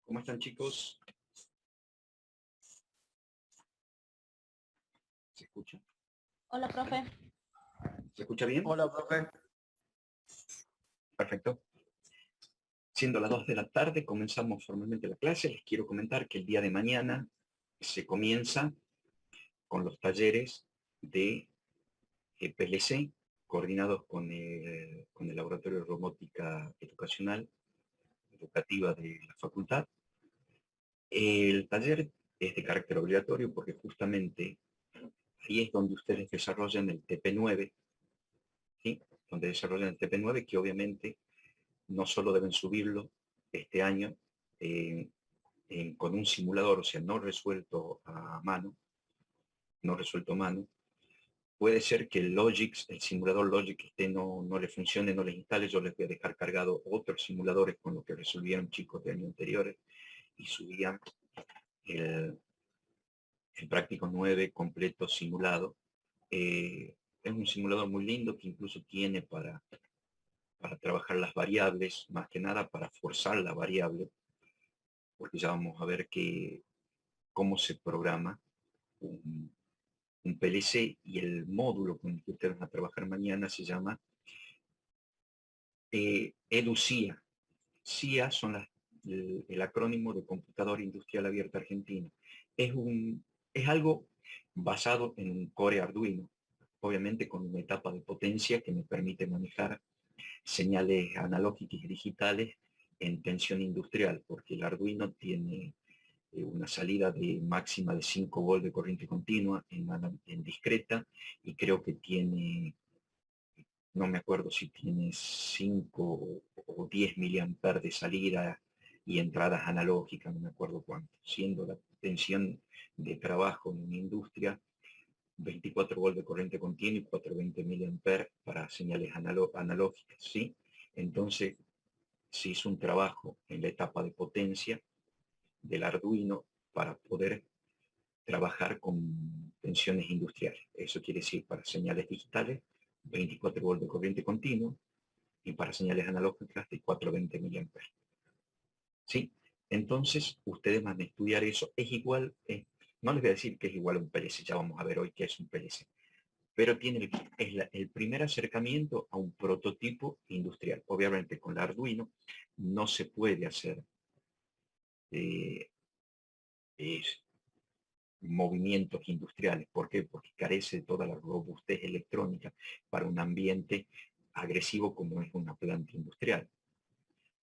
¿Cómo están, chicos? ¿Se escucha? Hola, profe. ¿Se escucha bien? Hola, profe. Perfecto. Siendo las 2 de la tarde, comenzamos formalmente la clase. Les quiero comentar que el día de mañana se comienza con los talleres de PLC, coordinados con el Laboratorio de Robótica Educacional, Educativa de la Facultad. El taller es de carácter obligatorio porque justamente ahí es donde ustedes desarrollan el TP9, ¿sí? Donde desarrollan el TP9, que obviamente no solo deben subirlo este año con un simulador, o sea, no resuelto a mano, puede ser que el Logix, el simulador Logix no le funcione, no les instale. Yo les voy a dejar cargado otros simuladores con los que resolvieron chicos de años anteriores y subían el práctico 9 completo simulado. Es un simulador muy lindo que incluso tiene para trabajar las variables, más que nada para forzar la variable, porque ya vamos a ver cómo se programa un PLC, y el módulo con el que ustedes van a trabajar mañana se llama EDUCIA. CIA son el acrónimo de Computadora Industrial Abierta Argentina. Es algo basado en un core Arduino, obviamente con una etapa de potencia que me permite manejar señales analógicas y digitales en tensión industrial, porque el Arduino tiene una salida de máxima de 5 volts de corriente continua en discreta, y creo que tiene, no me acuerdo si tiene 5 o 10 miliamperes de salida y entradas analógicas, no me acuerdo cuánto, siendo la tensión de trabajo en una industria 24 volts de corriente continua y 420 miliamperes para señales analógicas, ¿sí? Entonces se hizo un trabajo en la etapa de potencia del Arduino para poder trabajar con tensiones industriales. Eso quiere decir para señales digitales 24 volts de corriente continua y para señales analógicas de 420 miliamperes. ¿Sí? Entonces ustedes van a estudiar eso. Es igual, no les voy a decir que es igual a un PLC, ya vamos a ver hoy qué es un PLC, pero tiene el primer acercamiento a un prototipo industrial. Obviamente con el Arduino no se puede hacer movimientos industriales. ¿Por qué? Porque carece de toda la robustez electrónica para un ambiente agresivo como es una planta industrial.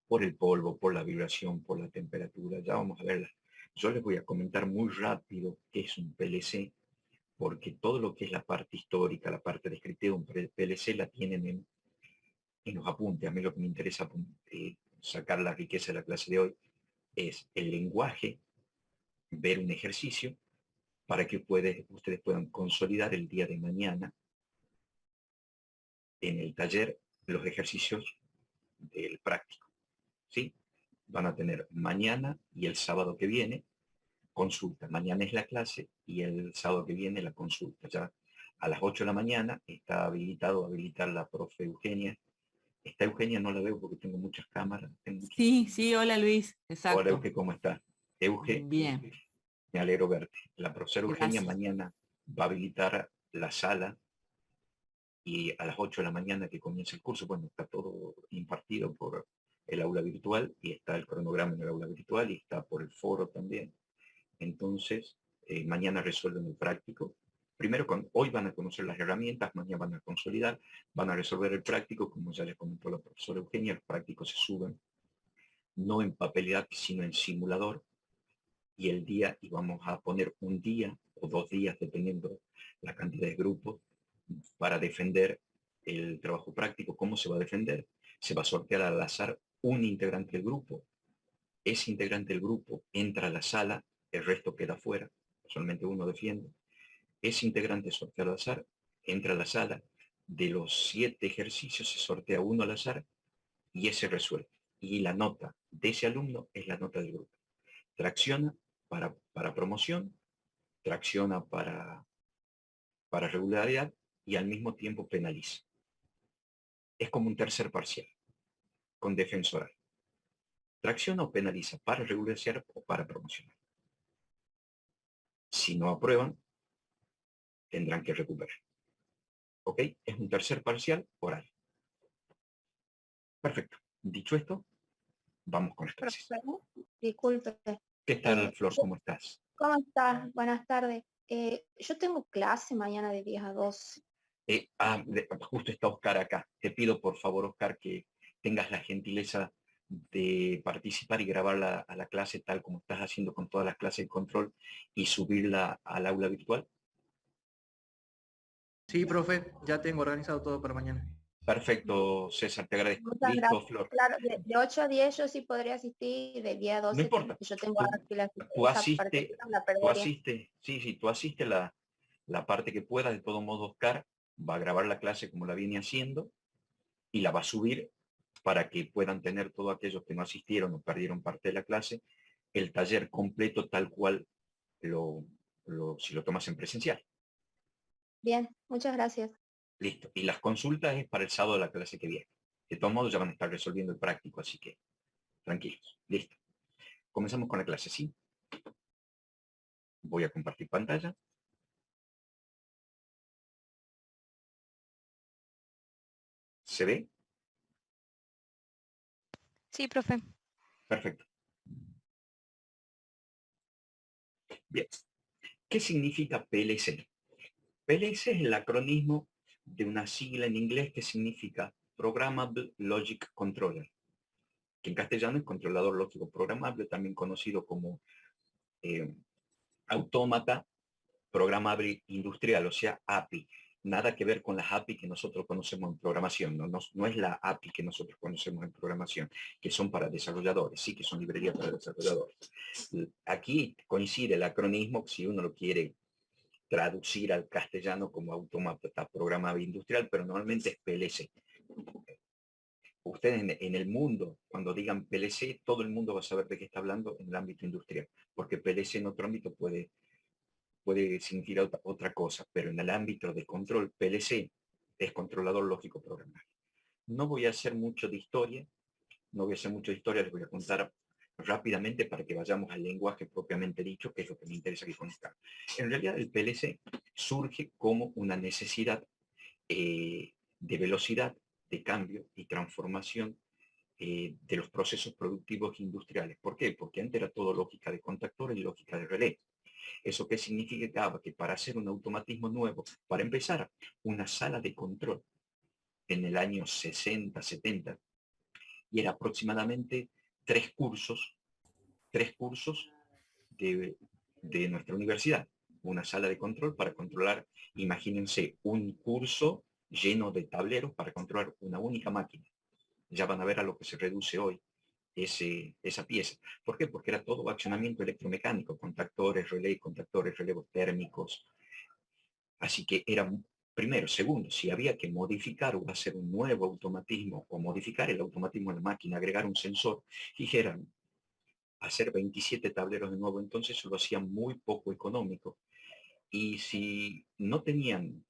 Por el polvo, por la vibración, por la temperatura. Ya vamos a verla. Yo les voy a comentar muy rápido qué es un PLC, porque todo lo que es la parte histórica, la parte descriptiva de un PLC la tienen en los apuntes. A mí lo que me interesa sacar la riqueza de la clase de hoy es el lenguaje, ver un ejercicio, para que ustedes puedan consolidar el día de mañana en el taller los ejercicios del práctico, ¿sí? Van a tener mañana y el sábado que viene consulta. Mañana es la clase y el sábado que viene la consulta. Ya a las 8 de la mañana está habilitar la profe Eugenia. Está Eugenia, no la veo porque tengo muchas cámaras. Sí, hola Luis, exacto. Hola Euge, ¿cómo estás? Euge, bien. Me alegro verte. La profesora Eugenia Gracias. mañana va a habilitar la sala, y a las 8 de la mañana que comienza el curso, bueno, está todo impartido por el aula virtual y está el cronograma en el aula virtual y está por el foro también. Entonces, mañana resuelven el práctico. Primero, hoy van a conocer las herramientas, mañana van a consolidar, van a resolver el práctico, como ya les comentó la profesora Eugenia. Los prácticos se suben no en papelidad, sino en simulador, y vamos a poner un día o 2 días, dependiendo la cantidad de grupos, para defender el trabajo práctico. ¿Cómo se va a defender? Se va a sortear al azar un integrante del grupo. Ese integrante del grupo entra a la sala, el resto queda fuera, solamente uno defiende. Ese integrante sorteado al azar entra a la sala, de los 7 ejercicios se sortea uno al azar y ese resuelve. Y la nota de ese alumno es la nota del grupo. Tracciona para promoción, tracciona para regularidad y al mismo tiempo penaliza. Es como un tercer parcial con defensoral. tracciona o penaliza para regularizar o para promocionar. Si no aprueban, tendrán que recuperar. ¿Ok? Es un tercer parcial oral. Perfecto. Dicho esto, vamos con las clases. Disculpe. ¿Qué tal, Flor? ¿Cómo estás? ¿Cómo estás? Buenas tardes. Yo tengo clase mañana de 10 a 12. Justo está Oscar acá. Te pido, por favor, Oscar, que tengas la gentileza de participar y grabarla a la clase tal como estás haciendo con todas las clases de control y subirla al aula virtual. Sí, profe, ya tengo organizado todo para mañana. Perfecto, César, te agradezco. Muchas Listo, gracias. Flor. Claro, de 8 a 10 yo sí podría asistir, de 10 a 12 No importa. yo tengo Tú esa parte no la perdería. tú asiste la parte que puedas. De todo modo, Oscar va a grabar la clase como la viene haciendo y la va a subir para que puedan tener todos aquellos que no asistieron o perdieron parte de la clase, el taller completo tal cual si lo tomas en presencial. Bien, muchas gracias. Listo. Y las consultas es para el sábado de la clase que viene. De todos modos ya van a estar resolviendo el práctico, así que tranquilos. Listo. Comenzamos con la clase, ¿sí? Voy a compartir pantalla. ¿Se ve? Sí, profe. Perfecto. Bien. ¿Qué significa PLC? PLC es el acronismo de una sigla en inglés que significa Programmable Logic Controller, que en castellano es controlador lógico programable, también conocido como autómata programable industrial, o sea, API. Nada que ver con las API que nosotros conocemos en programación, no es la API que nosotros conocemos en programación, que son para desarrolladores, sí, que son librerías para desarrolladores. Aquí coincide el acronismo, si uno lo quiere traducir al castellano como autómata programable industrial, pero normalmente es PLC. Ustedes en el mundo, cuando digan PLC, todo el mundo va a saber de qué está hablando en el ámbito industrial, porque PLC en otro ámbito puede significar otra cosa, pero en el ámbito de control, PLC es controlador lógico programable. No voy a hacer mucho de historia, les voy a contar rápidamente para que vayamos al lenguaje propiamente dicho, que es lo que me interesa que conozcan. En realidad el PLC surge como una necesidad de velocidad, de cambio y transformación de los procesos productivos industriales. ¿Por qué? Porque antes era todo lógica de contactores y lógica de relé. ¿Eso qué significaba? Que para hacer un automatismo nuevo, para empezar, una sala de control en el año 60, 70, y era aproximadamente tres cursos de nuestra universidad. Una sala de control para controlar, imagínense, un curso lleno de tableros para controlar una única máquina. Ya van a ver a lo que se reduce hoy esa pieza. ¿Por qué? Porque era todo accionamiento electromecánico, contactores, relevos térmicos. Así que era primero. Segundo, si había que modificar o hacer un nuevo automatismo o modificar el automatismo de la máquina, agregar un sensor, dijeran, hacer 27 tableros de nuevo, entonces lo hacían muy poco económico. Y si no tenían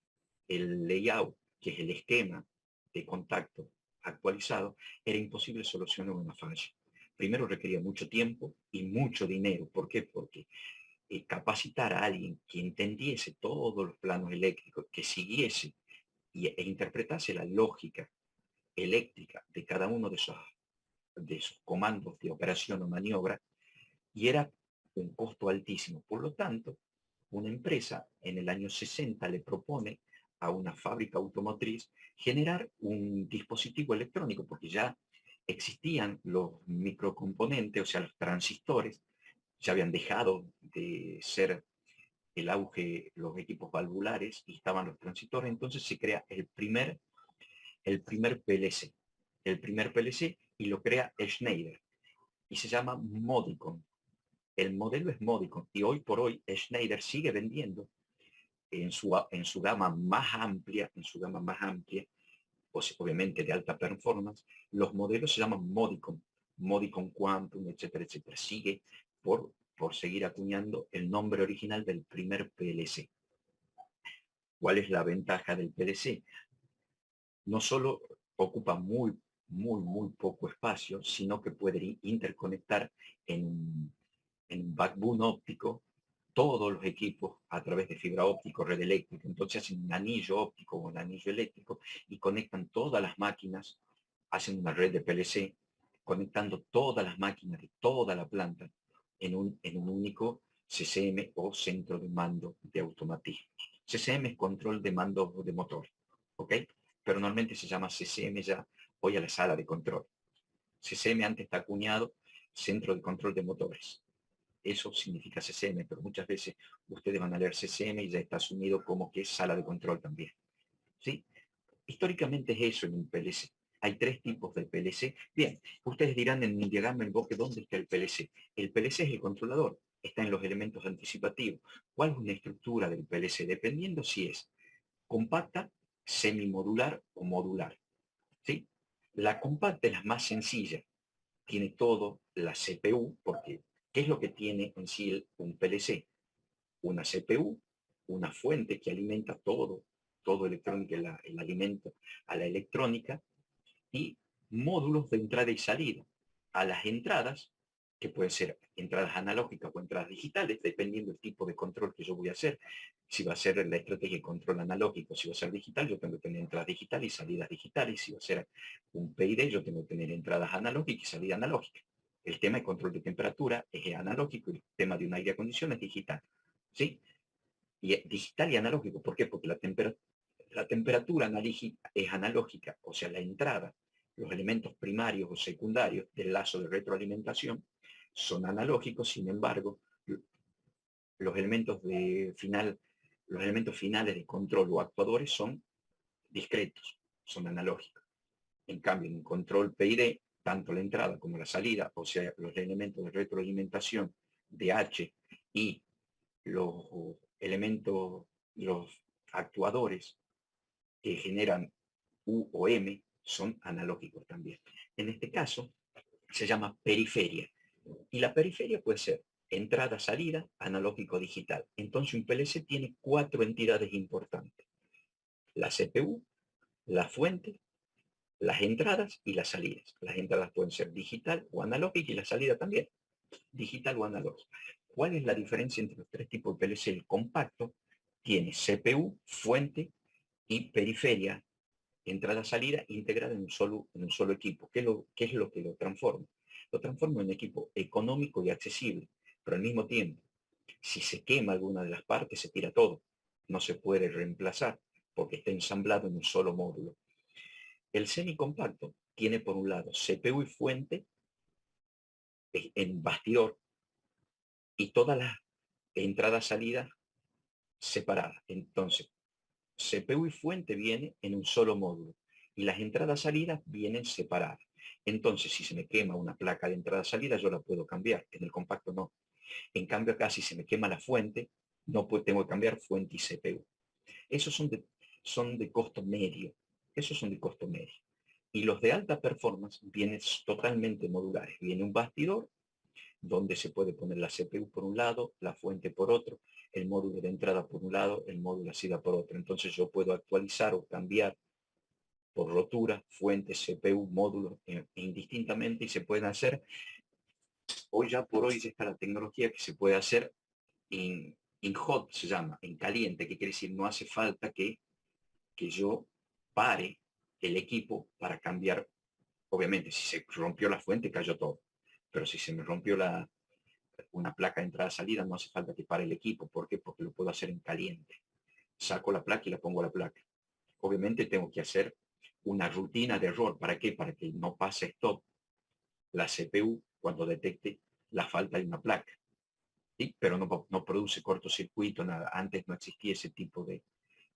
el layout, que es el esquema de contacto actualizado, era imposible solucionar una falla. Primero requería mucho tiempo y mucho dinero. ¿Por qué? Porque capacitar a alguien que entendiese todos los planos eléctricos, que siguiese e interpretase la lógica eléctrica de cada uno de esos comandos de operación o maniobra, y era un costo altísimo. Por lo tanto, una empresa en el año 60 le propone a una fábrica automotriz generar un dispositivo electrónico, porque ya existían los microcomponentes, o sea, los transistores, ya habían dejado de ser el auge, los equipos valvulares, y estaban los transistores. Entonces se crea el primer PLC. El primer PLC, y lo crea Schneider, y se llama Modicon. El modelo es Modicon, y hoy por hoy Schneider sigue vendiendo en su gama más amplia, pues, obviamente de alta performance, los modelos se llaman Modicon, Modicon Quantum, etcétera, etcétera. Sigue por seguir acuñando el nombre original del primer PLC. ¿Cuál es la ventaja del PLC? No solo ocupa muy muy poco espacio, sino que puede interconectar en un backbone óptico todos los equipos a través de fibra óptica, red eléctrica. Entonces hacen un anillo óptico o un anillo eléctrico y conectan todas las máquinas, hacen una red de PLC, conectando todas las máquinas de toda la planta en un único CCM o centro de mando de automatismo. CCM es control de mando de motor, ¿ok? Pero normalmente se llama CCM ya hoy a la sala de control. CCM antes está acuñado centro de control de motores. Eso significa CCM, pero muchas veces ustedes van a leer CCM y ya está asumido como que es sala de control también. ¿Sí? Históricamente es eso en un PLC. Hay tres tipos de PLC. Bien, ustedes dirán en el diagrama del bloque, ¿dónde está el PLC? El PLC es el controlador, está en los elementos anticipativos. ¿Cuál es una estructura del PLC? Dependiendo si es compacta, semimodular o modular. ¿Sí? La compacta es la más sencilla. Tiene todo la CPU, porque ¿qué es lo que tiene en sí un PLC? Una CPU, una fuente que alimenta todo electrónica, el alimento a la electrónica, y módulos de entrada y salida. A las entradas, que pueden ser entradas analógicas o entradas digitales, dependiendo del tipo de control que yo voy a hacer. Si va a ser la estrategia de control analógico, si va a ser digital, yo tengo que tener entradas digitales y salidas digitales. Si va a ser un PID, yo tengo que tener entradas analógicas y salida analógica. El tema de control de temperatura es analógico y el tema de un aire acondicionado es digital. ¿Sí? Y digital y analógico. ¿Por qué? Porque la temperatura es analógica, o sea, la entrada, los elementos primarios o secundarios del lazo de retroalimentación son analógicos. Sin embargo, los elementos los elementos finales de control o actuadores son discretos, son analógicos. En cambio, en un control PID, tanto la entrada como la salida, o sea, los elementos de retroalimentación de H y los elementos, los actuadores que generan U o M son analógicos también. En este caso se llama periferia. Y la periferia puede ser entrada-salida, analógico-digital. Entonces un PLC tiene 4 entidades importantes. La CPU, la fuente, las entradas y las salidas. Las entradas pueden ser digital o analógica y la salida también, digital o analógica. ¿Cuál es la diferencia entre los tres tipos de PLC? El compacto tiene CPU, fuente y periferia, entrada-salida integrada en un solo equipo. ¿Qué es lo que lo transforma? Lo transforma en un equipo económico y accesible, pero al mismo tiempo, si se quema alguna de las partes, se tira todo. No se puede reemplazar porque está ensamblado en un solo módulo. El semicompacto tiene por un lado CPU y fuente en bastidor y todas las entradas-salidas separadas. Entonces, CPU y fuente viene en un solo módulo y las entradas-salidas vienen separadas. Entonces, si se me quema una placa de entrada-salida, yo la puedo cambiar. En el compacto no. En cambio, acá, si se me quema la fuente, no tengo que cambiar fuente y CPU. Esos son de costo medio. Esos son de costo medio. Y los de alta performance vienen totalmente modulares. Viene un bastidor donde se puede poner la CPU por un lado, la fuente por otro, el módulo de entrada por un lado, el módulo de salida por otro. Entonces yo puedo actualizar o cambiar por rotura, fuente, CPU, módulo, indistintamente, y se pueden hacer, hoy ya por hoy está la tecnología que se puede hacer en hot, se llama, en caliente, que quiere decir no hace falta que yo pare el equipo para cambiar. Obviamente, si se rompió la fuente, cayó todo. Pero si se me rompió una placa de entrada-salida, no hace falta que pare el equipo. ¿Por qué? Porque lo puedo hacer en caliente. Saco la placa y la pongo a la placa. Obviamente tengo que hacer una rutina de error. ¿Para qué? Para que no pase stop la CPU cuando detecte la falta de una placa. ¿Sí? Pero no produce cortocircuito, nada. Antes no existía ese tipo de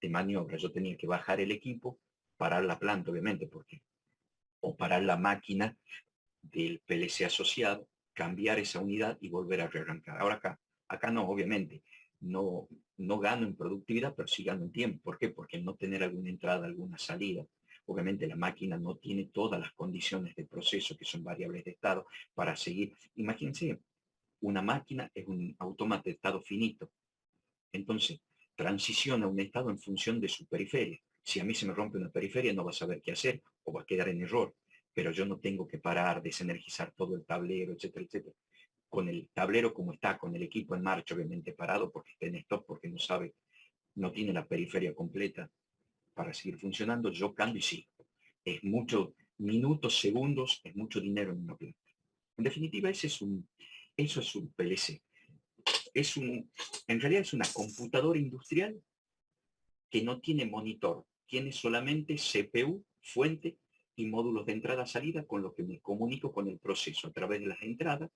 maniobra. Yo tenía que bajar el equipo, parar la planta, obviamente, o parar la máquina del PLC asociado, cambiar esa unidad y volver a rearrancar. Ahora acá no, obviamente, no gano en productividad, pero sí gano en tiempo. ¿Por qué? Porque no tener alguna entrada, alguna salida, obviamente la máquina no tiene todas las condiciones de proceso, que son variables de estado, para seguir. Imagínense, una máquina es un autómata de estado finito. Entonces, transiciona un estado en función de su periferia. Si a mí se me rompe una periferia, no va a saber qué hacer o va a quedar en error. pero yo no tengo que parar, desenergizar todo el tablero, etcétera, etcétera. Con el tablero como está, con el equipo en marcha, obviamente parado, porque está en stop, porque no sabe, no tiene la periferia completa para seguir funcionando, yo cambio y sigo. Es mucho, minutos, segundos, es mucho dinero en una planta. En definitiva, eso es un PLC. En realidad es una computadora industrial que no tiene monitor, tiene solamente CPU, fuente y módulos de entrada-salida con los que me comunico con el proceso. A través de las entradas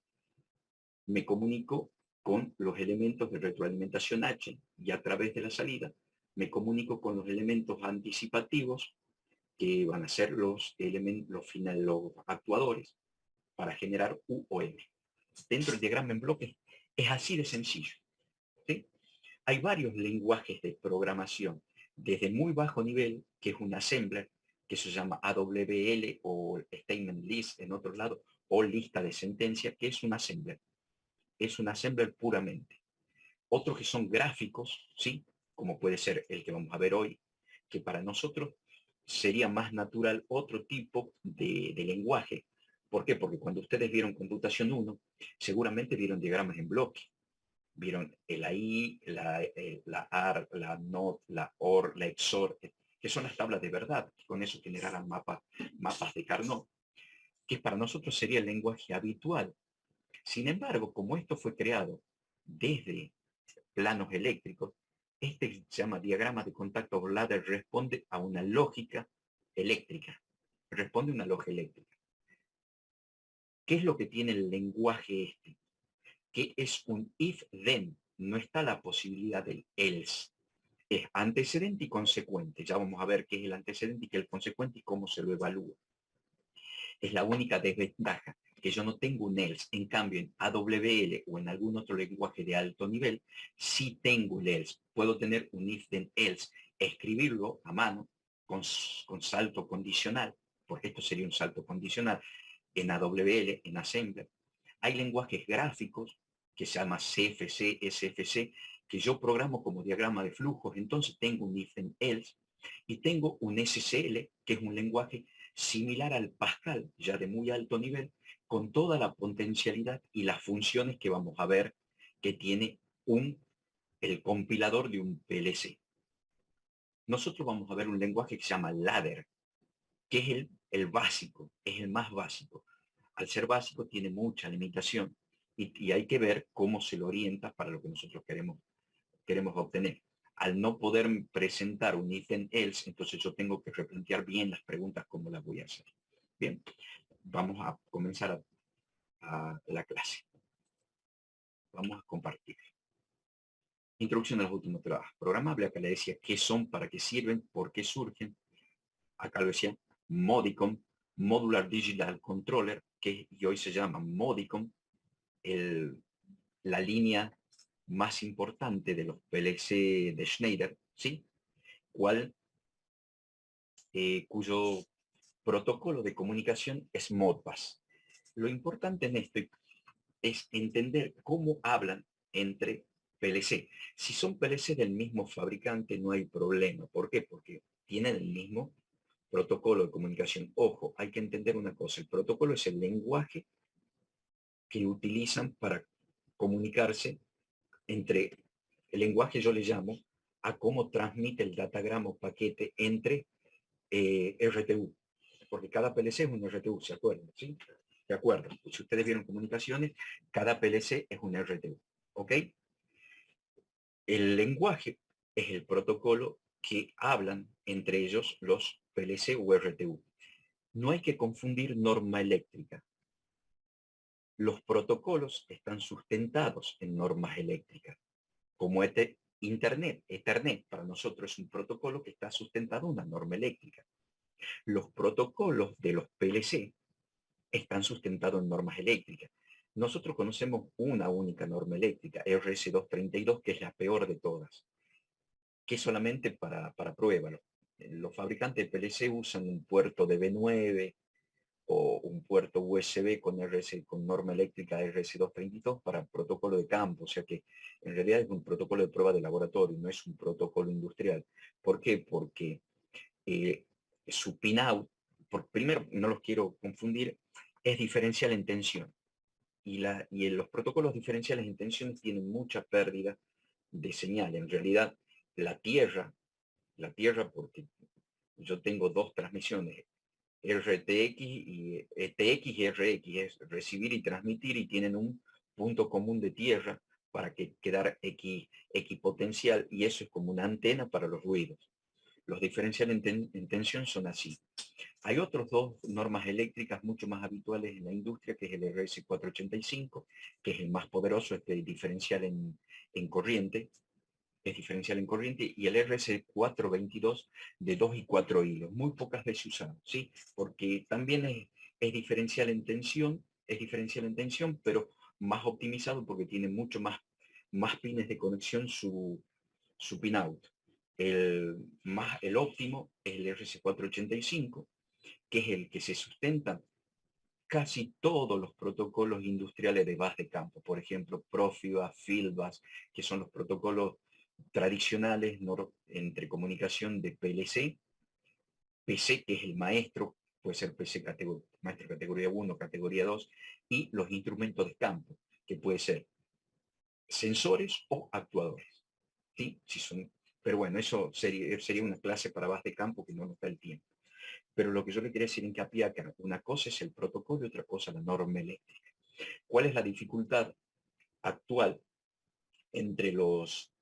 me comunico con los elementos de retroalimentación H y a través de la salida me comunico con los elementos anticipativos que van a ser los actuadores para generar U o M. Dentro del diagrama en bloques es así de sencillo. ¿Sí? Hay varios lenguajes de programación, desde muy bajo nivel, que es un assembler, que se llama AWL o Statement List en otro lado, o lista de sentencia, que es un assembler. Es un assembler puramente. Otros que son gráficos, ¿sí? Como puede ser el que vamos a ver hoy, que para nosotros sería más natural otro tipo de lenguaje. ¿Por qué? Porque cuando ustedes vieron computación 1, seguramente vieron diagramas en bloque. Vieron el AI, la AR, la NOT, la OR, la XOR, que son las tablas de verdad, que con eso generarán mapas de Carnot, que para nosotros sería el lenguaje habitual. Sin embargo, como esto fue creado desde planos eléctricos, este se llama diagrama de contacto ladder, responde a una lógica eléctrica. Responde a una lógica eléctrica. ¿Qué es lo que tiene el lenguaje este? Que es un if-then, no está la posibilidad del else. Es antecedente y consecuente. Ya vamos a ver qué es el antecedente y qué es el consecuente y cómo se lo evalúa. Es la única desventaja, que yo no tengo un else. En cambio, en AWL o en algún otro lenguaje de alto nivel, sí tengo el else. Puedo tener un if-then else, escribirlo a mano con salto condicional, porque esto sería un salto condicional en AWL, en Assembler. Hay lenguajes gráficos que se llama CFC, SFC, que yo programo como diagrama de flujos. Entonces tengo un if then else y tengo un SCL, que es un lenguaje similar al Pascal, ya de muy alto nivel, con toda la potencialidad y las funciones que vamos a ver que tiene el compilador de un PLC. Nosotros vamos a ver un lenguaje que se llama ladder, que es el básico, es el más básico. Al ser básico tiene mucha limitación y hay que ver cómo se lo orienta para lo que nosotros queremos obtener. Al no poder presentar un if then else, entonces yo tengo que replantear bien las preguntas cómo las voy a hacer. Bien, vamos a comenzar a la clase. Vamos a compartir. Introducción a los últimos trabajos. Programable, acá le decía qué son, para qué sirven, por qué surgen. Acá lo decía Modicon, Modular Digital Controller, que hoy se llama Modicon, la línea más importante de los PLC de Schneider, ¿sí? Cuyo protocolo de comunicación es Modbus. Lo importante en esto es entender cómo hablan entre PLC. Si son PLC del mismo fabricante no hay problema. ¿Por qué? Porque tienen el mismo protocolo de comunicación. Ojo, hay que entender una cosa. El protocolo es el lenguaje que utilizan para comunicarse entre el lenguaje, yo le llamo, a cómo transmite el datagrama o paquete entre RTU. Porque cada PLC es un RTU, ¿se acuerdan? ¿Sí? ¿De acuerdo? Si ustedes vieron comunicaciones, cada PLC es un RTU. ¿Ok? El lenguaje es el protocolo que hablan entre ellos los PLC o RTU. No hay que confundir norma eléctrica. Los protocolos están sustentados en normas eléctricas, como Ethernet para nosotros es un protocolo que está sustentado en una norma eléctrica. Los protocolos de los PLC están sustentados en normas eléctricas. Nosotros conocemos una única norma eléctrica, RS232, que es la peor de todas, que es solamente para prueba. Los fabricantes de PLC usan un puerto de B9 o un puerto USB con norma eléctrica RS232 para protocolo de campo, o sea que en realidad es un protocolo de prueba de laboratorio, no es un protocolo industrial. ¿Por qué? Porque su pinout por primero, no los quiero confundir, es diferencial en tensión. Y en los protocolos diferenciales en tensión tienen mucha pérdida de señal. En realidad, la Tierra, porque yo tengo dos transmisiones, RTX y ETX y RX, es recibir y transmitir, y tienen un punto común de tierra para que quedar equipotencial, y eso es como una antena para los ruidos. Los diferenciales en tensión son así. Hay otros dos normas eléctricas mucho más habituales en la industria, que es el RS485, que es el más poderoso, diferencial en corriente, es diferencial en corriente, y el RS422 de 2 y 4 hilos, muy pocas veces usado, ¿sí? Porque también es diferencial en tensión, pero más optimizado porque tiene mucho más pines de conexión su pin out. El óptimo es el RS485, que es el que se sustenta casi todos los protocolos industriales de base de campo, por ejemplo, Profibus, Fieldbus, que son los protocolos tradicionales entre comunicación de PLC, PC, que es el maestro, puede ser PC maestro categoría 1, categoría 2, y los instrumentos de campo, que puede ser sensores o actuadores. ¿Sí? Pero bueno, eso sería una clase para base de campo que no nos da el tiempo. Pero lo que yo le quería decir hincapié acá, una cosa es el protocolo y otra cosa la norma eléctrica. ¿Cuál es la dificultad actual entre los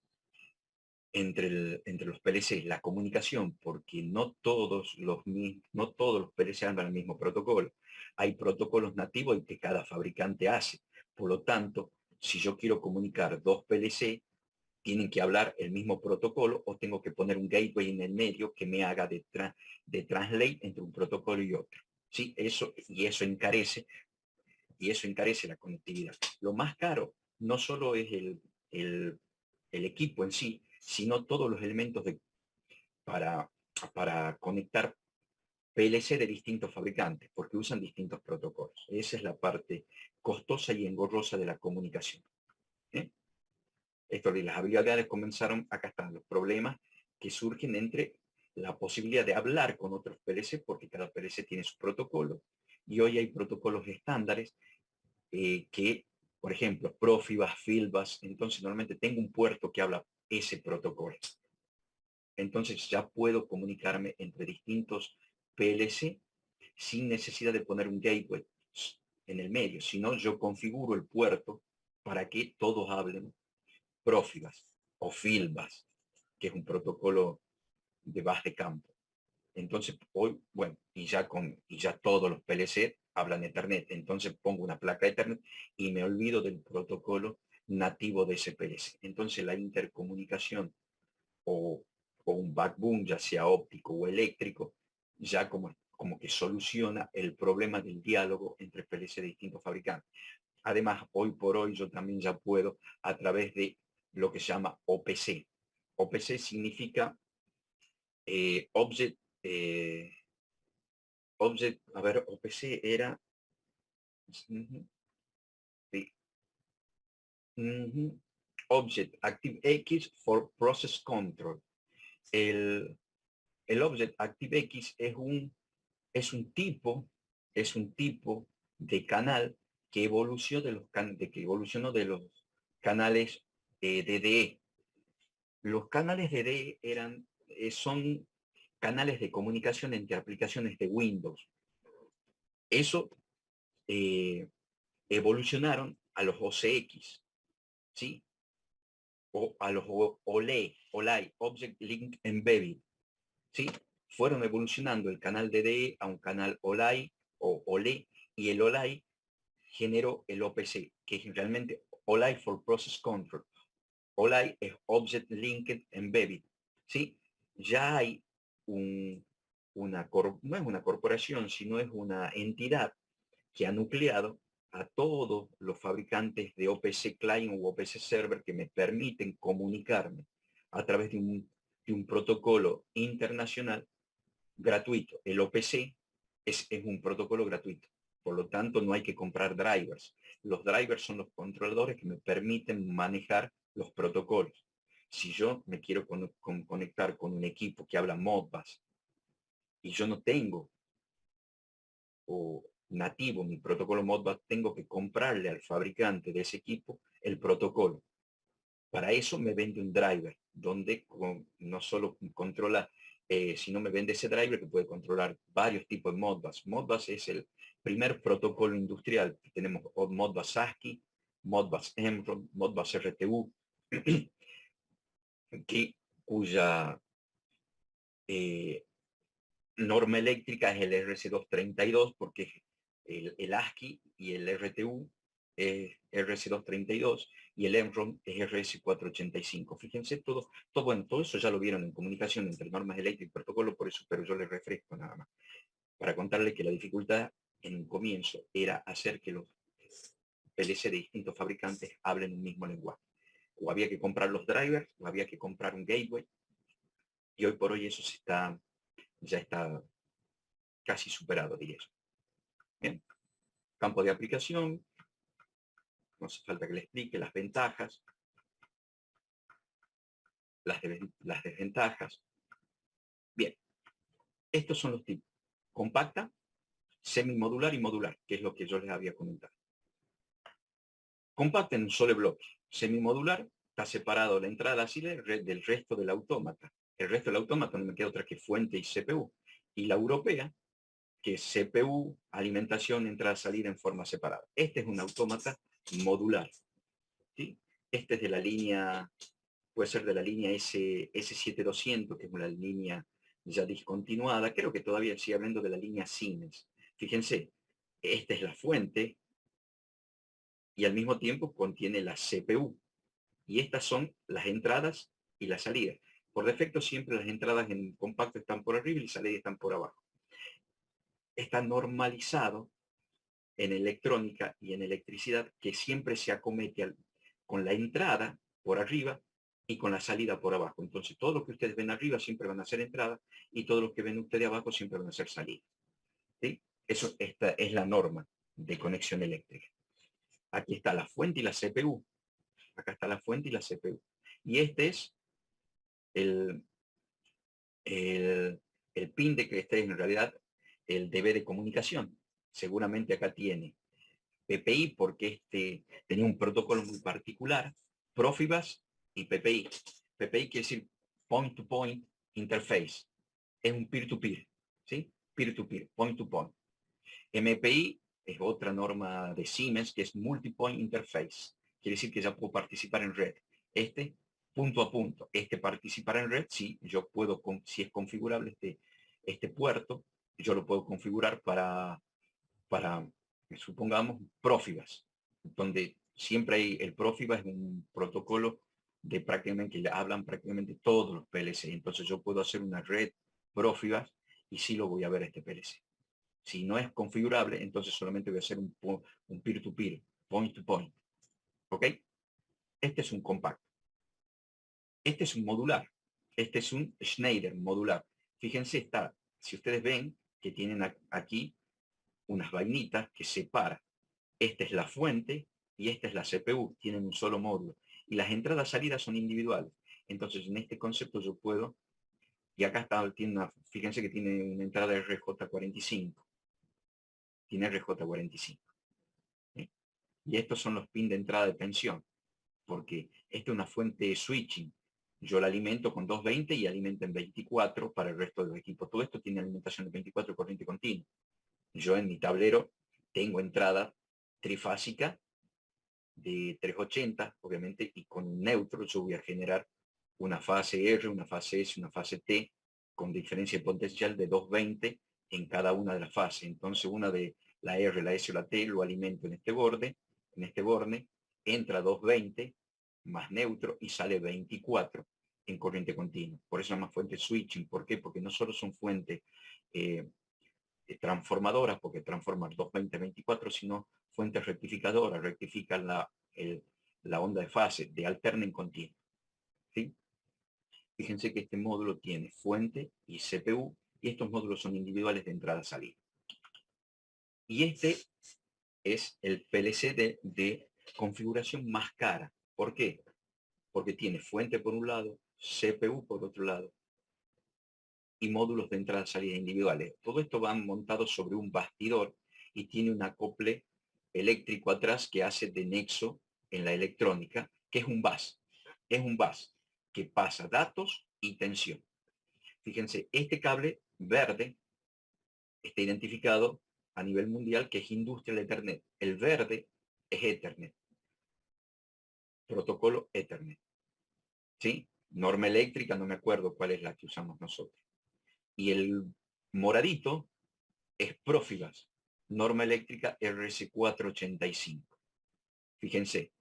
PLC? La comunicación, porque no todos los PLC andan al mismo protocolo. Hay protocolos nativos y que cada fabricante hace. Por lo tanto, si yo quiero comunicar dos PLC, tienen que hablar el mismo protocolo, o tengo que poner un gateway en el medio que me haga de translate entre un protocolo y otro. ¿Sí? Eso encarece la conectividad. Lo más caro no solo es el equipo en sí, sino todos los elementos para conectar PLC de distintos fabricantes, porque usan distintos protocolos. Esa es la parte costosa y engorrosa de la comunicación. Esto de las habilidades comenzaron, acá están los problemas que surgen entre la posibilidad de hablar con otros PLC, porque cada PLC tiene su protocolo, y hoy hay protocolos estándares que, por ejemplo, Profibus, Fieldbus, entonces normalmente tengo un puerto que habla ese protocolo. Entonces ya puedo comunicarme entre distintos PLC sin necesidad de poner un gateway en el medio, sino yo configuro el puerto para que todos hablen Profibus o Fieldbus, que es un protocolo de base de campo. Entonces hoy, bueno, y ya todos los PLC hablan Ethernet, entonces pongo una placa Ethernet y me olvido del protocolo nativo de ese PLC. Entonces la intercomunicación o un backbone, ya sea óptico o eléctrico, ya como que soluciona el problema del diálogo entre PLC de distintos fabricantes. Además, hoy por hoy yo también ya puedo, a través de lo que se llama OPC. OPC significa Object, OPC era sí, Object Active X for Process Control. El Object Active X es un tipo de canal que evolucionó de los canales DDE. Los canales DDE son canales de comunicación entre aplicaciones de Windows. Eso evolucionaron a los OCX, ¿sí? O a los OLAI, Object Link Embedded, ¿sí? Fueron evolucionando el canal DDE a un canal OLAI o OLE, y el OLAI generó el OPC, que es realmente OLAI for Process Control. OLAI es Object Linked Embedded, ¿sí? Ya hay no es una corporación, sino es una entidad que ha nucleado a todos los fabricantes de OPC Client u OPC Server que me permiten comunicarme a través de un protocolo internacional gratuito. El OPC es un protocolo gratuito, por lo tanto no hay que comprar drivers. Los drivers son los controladores que me permiten manejar los protocolos. Si yo me quiero conectar con un equipo que habla Modbus y yo no tengo o nativo, mi protocolo Modbus, tengo que comprarle al fabricante de ese equipo el protocolo. Para eso me vende un driver, donde no solo controla, sino me vende ese driver que puede controlar varios tipos de Modbus. Modbus es el primer protocolo industrial. Tenemos Modbus ASCII, Modbus Emron, Modbus RTU, cuya norma eléctrica es el RC232, porque el ASCII y el RTU es RC232 y el Emron es RS485. Fíjense, bueno, todo eso ya lo vieron en comunicación entre normas eléctricas y protocolo, por eso, pero yo les refresco nada más, para contarles que la dificultad en un comienzo era hacer que los PLC de distintos fabricantes hablen un mismo lenguaje. O había que comprar los drivers, o había que comprar un gateway, y hoy por hoy eso ya está casi superado, diría yo. Bien, campo de aplicación, no hace falta que le explique las ventajas, las desventajas. Bien, estos son los tipos: compacta, semimodular y modular, que es lo que yo les había comentado. Compacta en un solo bloque. Semimodular, está separado la entrada así del resto del autómata. El resto del autómata no me queda otra que fuente y CPU. Y la europea, que es CPU, alimentación, entrada, salida en forma separada. Este es un autómata modular, ¿sí? Este es de la línea, puede ser de la línea S7200, que es una línea ya discontinuada. Creo que todavía sigue hablando de la línea Siemens. Fíjense, esta es la fuente y al mismo tiempo contiene la CPU. Y estas son las entradas y las salidas. Por defecto siempre las entradas en compacto están por arriba y las salidas están por abajo. Está normalizado en electrónica y en electricidad que siempre se acomete con la entrada por arriba y con la salida por abajo. Entonces todo lo que ustedes ven arriba siempre van a ser entrada y todo lo que ven ustedes abajo siempre van a ser salida. ¿Sí? Esta es la norma de conexión eléctrica. Aquí está la fuente y la CPU. Acá está la fuente y la CPU. Y este es el pin de que este es en realidad el DB de comunicación. Seguramente acá tiene PPI porque este tenía un protocolo muy particular, Profibus y PPI. PPI quiere decir Point to Point Interface. Es un peer-to-peer, ¿sí? Peer-to-peer, point-to-point. MPI es otra norma de Siemens que es Multipoint Interface. Quiere decir que ya puedo participar en red. Este, punto a punto. Este participar en red, sí, yo puedo, si es configurable este puerto, yo lo puedo configurar para supongamos, Profibus, donde siempre hay el Profibus, es un protocolo de prácticamente, que hablan prácticamente todos los PLC. Entonces yo puedo hacer una red Profibus y sí lo voy a ver este PLC. Si no es configurable, entonces solamente voy a hacer un peer-to-peer, point-to-point. ¿Ok? Este es un compacto. Este es un modular. Este es un Schneider modular. Fíjense, si ustedes ven que tienen aquí unas vainitas que separan. Esta es la fuente y esta es la CPU. Tienen un solo módulo. Y las entradas-salidas son individuales. Entonces, en este concepto yo puedo, y acá está, fíjense que tiene una entrada RJ45. Tiene RJ45. ¿Sí? Y estos son los pins de entrada de tensión, porque esta es una fuente de switching. Yo la alimento con 220 y alimento en 24 para el resto de los equipos. Todo esto tiene alimentación de 24 corriente continua. Yo en mi tablero tengo entrada trifásica de 380, obviamente, y con un neutro yo voy a generar una fase R, una fase S, una fase T, con diferencia de potencial de 220 en cada una de las fases. Entonces una de la R, la S o la T lo alimento en este borde, entra 220 más neutro y sale 24 en corriente continua. Por eso se llama fuente switching. ¿Por qué? Porque no solo son fuentes transformadoras, porque transforman 220-24, sino fuentes rectificadoras, rectifican la onda de fase de alterna en continua. ¿Sí? Fíjense que este módulo tiene fuente y CPU, y estos módulos son individuales de entrada-salida. Y este es el PLC de configuración más cara. ¿Por qué? Porque tiene fuente por un lado, CPU por otro lado, y módulos de entrada-salida individuales. Todo esto va montado sobre un bastidor y tiene un acople eléctrico atrás que hace de nexo en la electrónica, que es un bus. Es un bus que pasa datos y tensión. Fíjense, este cable verde está identificado a nivel mundial que es Industrial Ethernet. El verde es Ethernet, protocolo Ethernet. ¿Sí? Norma eléctrica, no me acuerdo cuál es la que usamos nosotros. Y el moradito es Profibus, norma eléctrica RS485. Fíjense,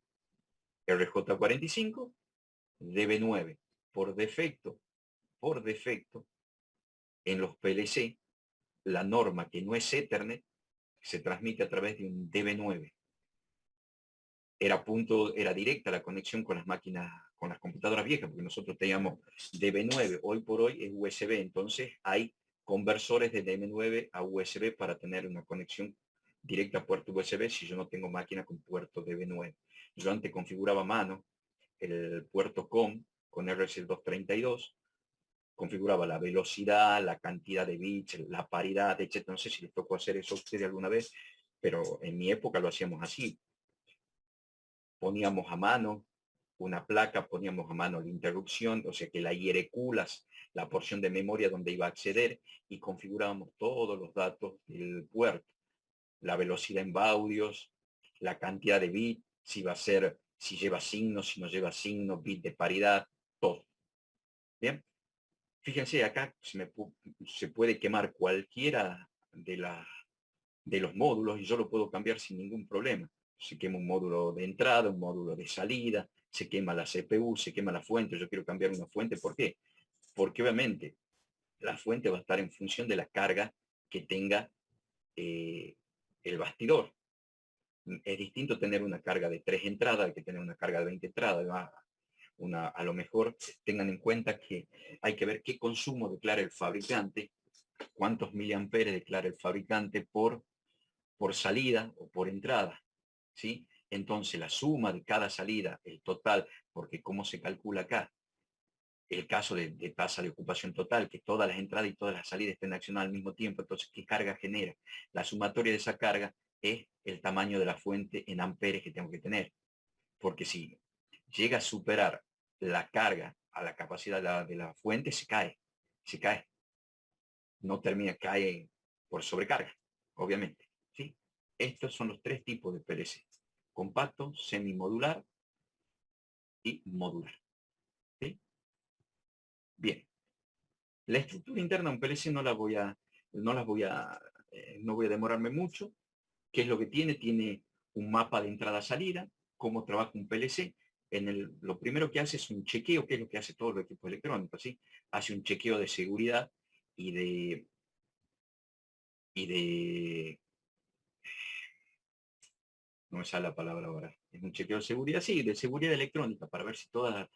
RJ45, DB9. Por defecto, en los PLC, la norma que no es Ethernet se transmite a través de un DB9. Era directa la conexión con las máquinas, con las computadoras viejas, porque nosotros teníamos DB9, hoy por hoy es USB, entonces hay conversores de DB9 a USB para tener una conexión directa a puerto USB si yo no tengo máquina con puerto DB9. Yo antes configuraba a mano el puerto COM con RS232, configuraba la velocidad, la cantidad de bits, la paridad, etc. No sé si les tocó hacer eso a ustedes alguna vez, pero en mi época lo hacíamos así. Poníamos a mano una placa, poníamos a mano la interrupción, o sea que la IRQ, la porción de memoria donde iba a acceder, y configurábamos todos los datos del puerto, la velocidad en baudios, la cantidad de bits, si va a ser, si lleva signos, si no lleva signos, bit de paridad, todo. Bien, fíjense, acá se puede quemar cualquiera de los módulos y yo lo puedo cambiar sin ningún problema. Se quema un módulo de entrada, un módulo de salida, se quema la CPU, se quema la fuente. Yo quiero cambiar una fuente. ¿Por qué? Porque obviamente la fuente va a estar en función de la carga que tenga el bastidor. Es distinto tener una carga de 3 entradas que tener una carga de 20 entradas. A lo mejor tengan en cuenta que hay que ver qué consumo declara el fabricante, cuántos miliamperes declara el fabricante por salida o por entrada. ¿Sí? Entonces la suma de cada salida, el total, porque cómo se calcula acá, el caso de tasa de ocupación total, que todas las entradas y todas las salidas estén accionadas al mismo tiempo, entonces ¿qué carga genera? La sumatoria de esa carga es el tamaño de la fuente en amperes que tengo que tener, porque si llega a superar la carga a la capacidad de la fuente, se cae, no termina, cae por sobrecarga, obviamente. ¿Sí? Estos son los 3 tipos de PLC: compacto, semimodular y modular. ¿Sí? Bien. La estructura interna de un PLC no voy a demorarme mucho. ¿Qué es lo que tiene? Tiene un mapa de entrada-salida, cómo trabaja un PLC. Lo primero que hace es un chequeo, que es lo que hace todos los equipos electrónicos, ¿sí? Hace un chequeo de seguridad y de no me sale la palabra ahora, es un chequeo de seguridad, sí, de seguridad electrónica, para ver si todos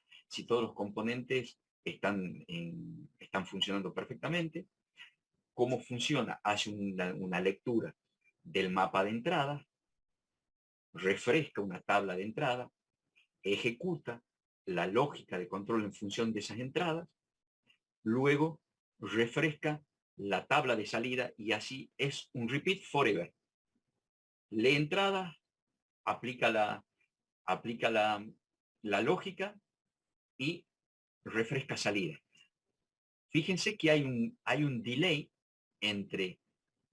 los componentes están funcionando perfectamente. ¿Cómo funciona? Hace una lectura del mapa de entrada, refresca una tabla de entrada, ejecuta la lógica de control en función de esas entradas, luego refresca la tabla de salida y así es un repeat forever. Lee entrada, aplica la lógica y refresca salida. Fíjense que hay un delay entre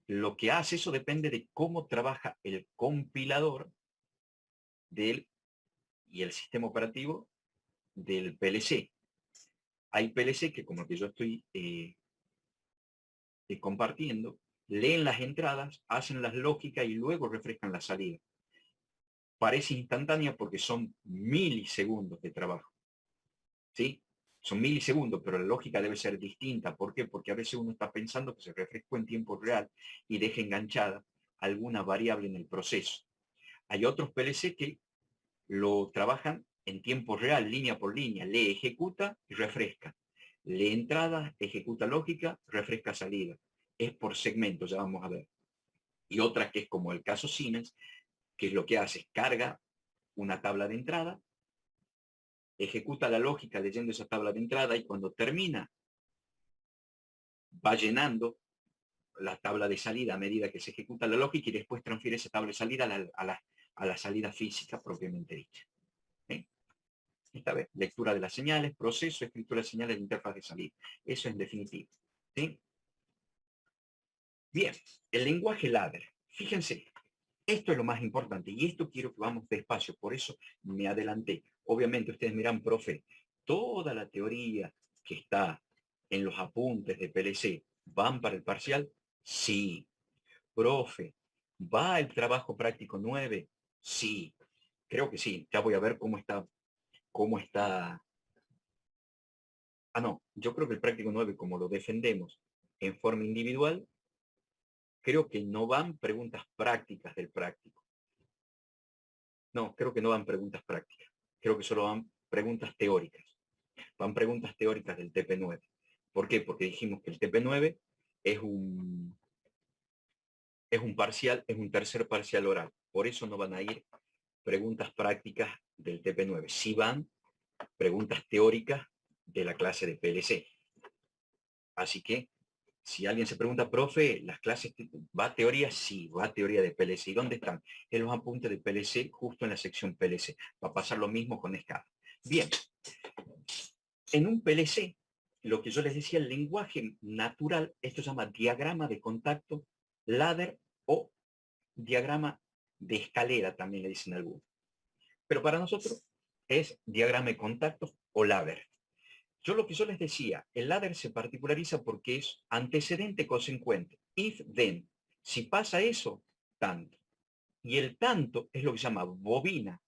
lo que hace. Eso depende de cómo trabaja el compilador y el sistema operativo del PLC. Hay PLC que, como el que yo estoy compartiendo, leen las entradas, hacen las lógicas y luego refrescan la salida. Parece instantánea porque son milisegundos de trabajo. ¿Sí? Son milisegundos, pero la lógica debe ser distinta. ¿Por qué? Porque a veces uno está pensando que se refrescó en tiempo real y deja enganchada alguna variable en el proceso. Hay otros PLC que lo trabajan en tiempo real, línea por línea. Lee, ejecuta y refresca. Lee entrada, ejecuta lógica, refresca salida. Es por segmentos, ya vamos a ver. Y otra que es como el caso Siemens, que es lo que hace, carga una tabla de entrada, ejecuta la lógica leyendo esa tabla de entrada y cuando termina va llenando la tabla de salida a medida que se ejecuta la lógica y después transfiere esa tabla de salida a la salida física propiamente dicha. ¿Sí? Esta vez, lectura de las señales, proceso, escritura de señales de interfaz de salida. Eso en definitiva. ¿Sí? Bien, el lenguaje ladder. Fíjense, esto es lo más importante y esto quiero que vamos despacio, por eso me adelanté. Obviamente ustedes miran, profe, toda la teoría que está en los apuntes de PLC, ¿van para el parcial? Sí. Profe, ¿va el trabajo práctico 9? Sí. Creo que sí. Ya voy a ver cómo está. Ah, no, yo creo que el práctico 9, como lo defendemos en forma individual, creo que no van preguntas prácticas del práctico. No, creo que no van preguntas prácticas. Creo que solo van preguntas teóricas. Van preguntas teóricas del TP9. ¿Por qué? Porque dijimos que el TP9 es un parcial, es un tercer parcial oral. Por eso no van a ir preguntas prácticas del TP9. Sí van preguntas teóricas de la clase de PLC. Así que, si alguien se pregunta, profe, ¿las clases va teoría? Sí, va teoría de PLC. ¿Y dónde están? En los apuntes de PLC, justo en la sección PLC. Va a pasar lo mismo con escala. Bien. En un PLC, lo que yo les decía, el lenguaje natural, esto se llama diagrama de contacto, ladder o diagrama de escalera, también le dicen algunos. Pero para nosotros es diagrama de contacto o ladder. Lo que yo les decía, el ladder se particulariza porque es antecedente consecuente. If, then. Si pasa eso, tanto. Y el tanto es lo que se llama bobina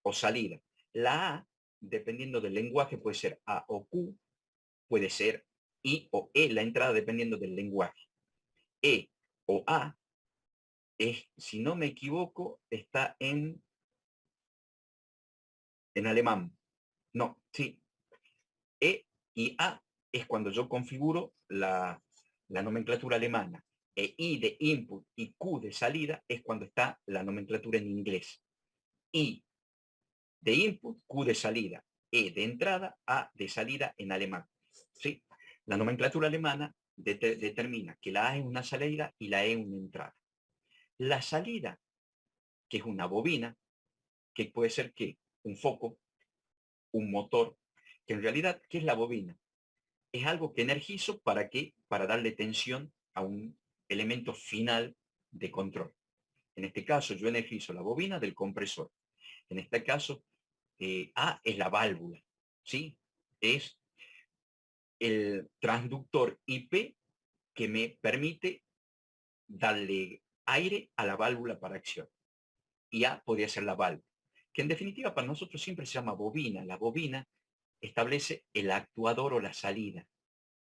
o salida. La A, dependiendo del lenguaje, puede ser A o Q, puede ser I o E, la entrada dependiendo del lenguaje. E o A, es, si no me equivoco, está en alemán. No, sí. E y A es cuando yo configuro la nomenclatura alemana. E I de input y Q de salida es cuando está la nomenclatura en inglés. I de input, Q de salida, E de entrada, A de salida en alemán. ¿Sí? La nomenclatura alemana determina que la A es una salida y la E una entrada. La salida, que es una bobina, que puede ser que un foco, un motor, que en realidad, ¿qué es la bobina? Es algo que energizo para qué, para darle tensión a un elemento final de control. En este caso, yo energizo la bobina del compresor. En este caso, A es la válvula, ¿sí? Es el transductor IP que me permite darle aire a la válvula para acción. Y A podría ser la válvula, que en definitiva para nosotros siempre se llama bobina. La bobina establece el actuador o la salida,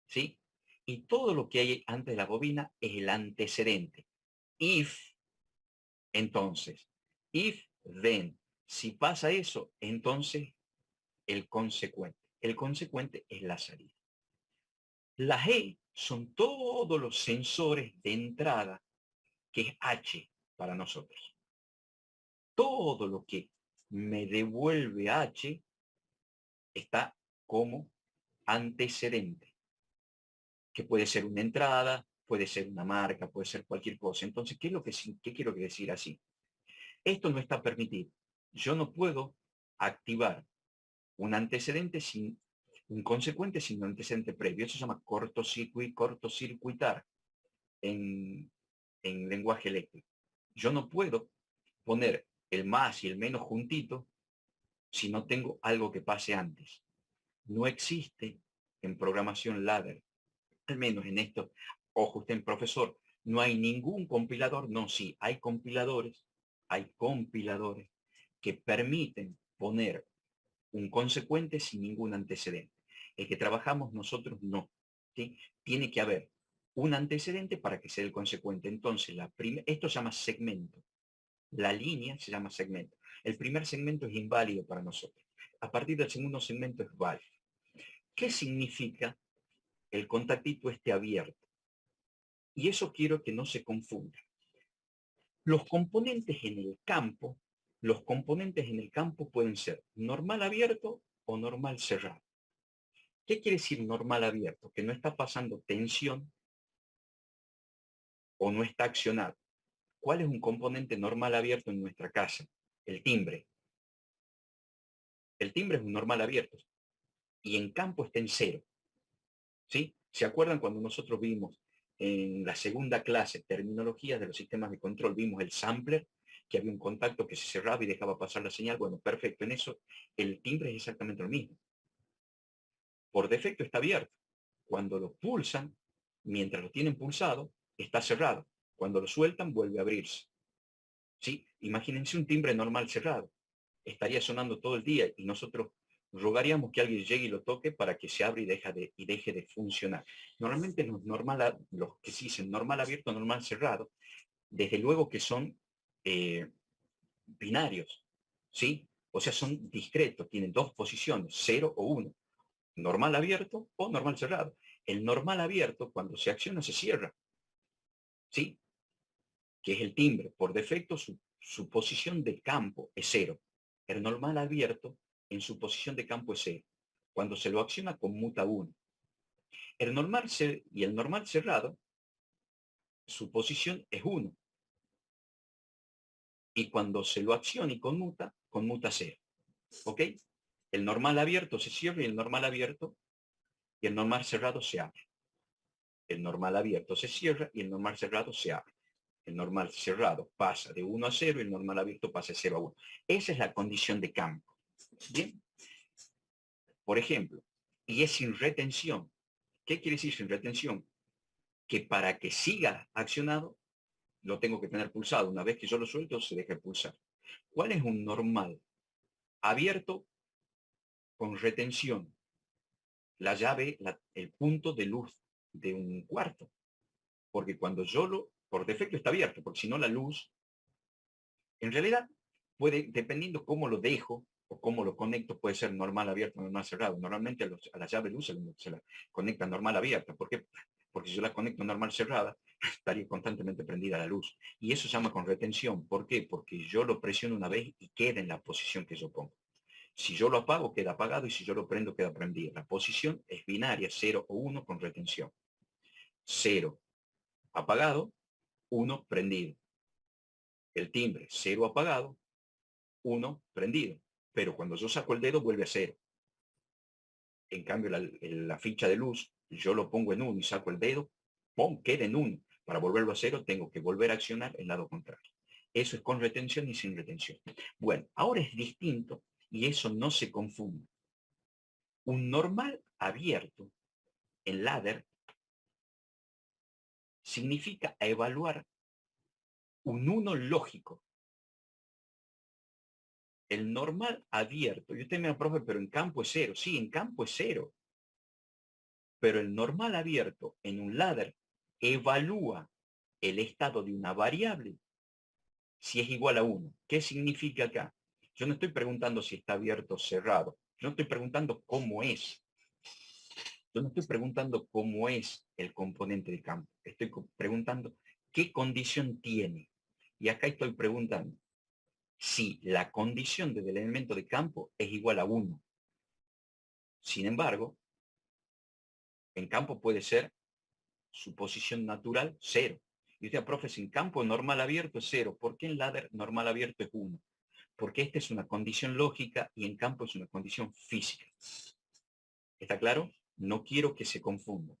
¿sí? Y todo lo que hay antes de la bobina es el antecedente. If, entonces. If, then. Si pasa eso, entonces el consecuente. El consecuente es la salida. Las E son todos los sensores de entrada, que es H para nosotros. Todo lo que me devuelve H está como antecedente, que puede ser una entrada, puede ser una marca, puede ser cualquier cosa. Entonces, ¿qué quiero decir así? Esto no está permitido. Yo no puedo activar un antecedente sin un consecuente sin un antecedente previo. Eso se llama cortocircuitar en lenguaje eléctrico. Yo no puedo poner el más y el menos juntito si no tengo algo que pase antes. No existe en programación ladder, al menos en esto. Ojo usted, profesor, no hay ningún compilador. No, sí, hay compiladores que permiten poner un consecuente sin ningún antecedente. El que trabajamos nosotros no. ¿Sí? Tiene que haber un antecedente para que sea el consecuente. Entonces, esto se llama segmento. La línea se llama segmento. El primer segmento es inválido para nosotros. A partir del segundo segmento es válido. ¿Qué significa el contactito esté abierto? Y eso quiero que no se confunda. Los componentes en el campo pueden ser normal abierto o normal cerrado. ¿Qué quiere decir normal abierto? Que no está pasando tensión o no está accionado. ¿Cuál es un componente normal abierto en nuestra casa? El timbre. El timbre es un normal abierto y en campo está en cero. ¿Sí? ¿Se acuerdan cuando nosotros vimos en la segunda clase terminologías de los sistemas de control? Vimos el sampler, que había un contacto que se cerraba y dejaba pasar la señal. Bueno, perfecto. En eso el timbre es exactamente lo mismo. Por defecto está abierto. Cuando lo pulsan, mientras lo tienen pulsado, está cerrado. Cuando lo sueltan, vuelve a abrirse. ¿Sí? Imagínense un timbre normal cerrado. Estaría sonando todo el día y nosotros rogaríamos que alguien llegue y lo toque para que se abra y deje de funcionar. Normalmente los que se dicen normal abierto, normal cerrado, desde luego que son binarios, ¿sí? O sea, son discretos, tienen dos posiciones, 0 o 1. Normal abierto o normal cerrado. El normal abierto, cuando se acciona, se cierra, ¿sí? Que es el timbre. Por defecto, su posición de campo es 0. El normal abierto, en su posición de campo es 0. Cuando se lo acciona, conmuta 1. El normal cerrado, su posición es 1. Y cuando se lo acciona y conmuta 0. ¿Ok? El normal abierto se cierra y el normal abierto y el normal cerrado se abre. El normal abierto se cierra y el normal cerrado se abre. El normal cerrado pasa de 1 a 0 y el normal abierto pasa de 0 a 1. Esa es la condición de campo. Bien. Por ejemplo, y es sin retención. ¿Qué quiere decir sin retención? Que para que siga accionado, lo tengo que tener pulsado. Una vez que yo lo suelto, se deja de pulsar. ¿Cuál es un normal abierto con retención? La llave, el punto de luz de un cuarto. Porque cuando por defecto está abierto, porque si no la luz, en realidad, puede, dependiendo cómo lo dejo o cómo lo conecto, puede ser normal abierto o normal cerrado. Normalmente a la llave luz se la conecta normal abierta. ¿Por qué? Porque si yo la conecto normal cerrada, estaría constantemente prendida la luz. Y eso se llama con retención. ¿Por qué? Porque yo lo presiono una vez y queda en la posición que yo pongo. Si yo lo apago, queda apagado, y si yo lo prendo, queda prendido. La posición es binaria, 0 o 1 con retención. 0 apagado, 1 prendido. El timbre, 0 apagado, 1 prendido. Pero cuando yo saco el dedo, vuelve a 0. En cambio, la ficha de luz, yo lo pongo en 1 y saco el dedo, ¡pum!, queda en 1. Para volverlo a 0, tengo que volver a accionar el lado contrario. Eso es con retención y sin retención. Bueno, ahora es distinto y eso no se confunde. Un normal abierto en ladder significa evaluar un 1 lógico. El normal abierto, y usted me dice, profe, pero en campo es 0. Sí, en campo es 0. Pero el normal abierto en un ladder evalúa el estado de una variable si es igual a 1. ¿Qué significa acá? Yo no estoy preguntando si está abierto o cerrado. Yo no estoy preguntando cómo es. Yo no estoy preguntando cómo es el componente de campo. Estoy preguntando qué condición tiene. Y acá estoy preguntando si la condición del elemento de campo es igual a 1. Sin embargo, en campo puede ser su posición natural 0. Y usted, profe, en campo normal abierto es 0. ¿Por qué en ladder normal abierto es 1? Porque esta es una condición lógica y en campo es una condición física. ¿Está claro? No quiero que se confunda.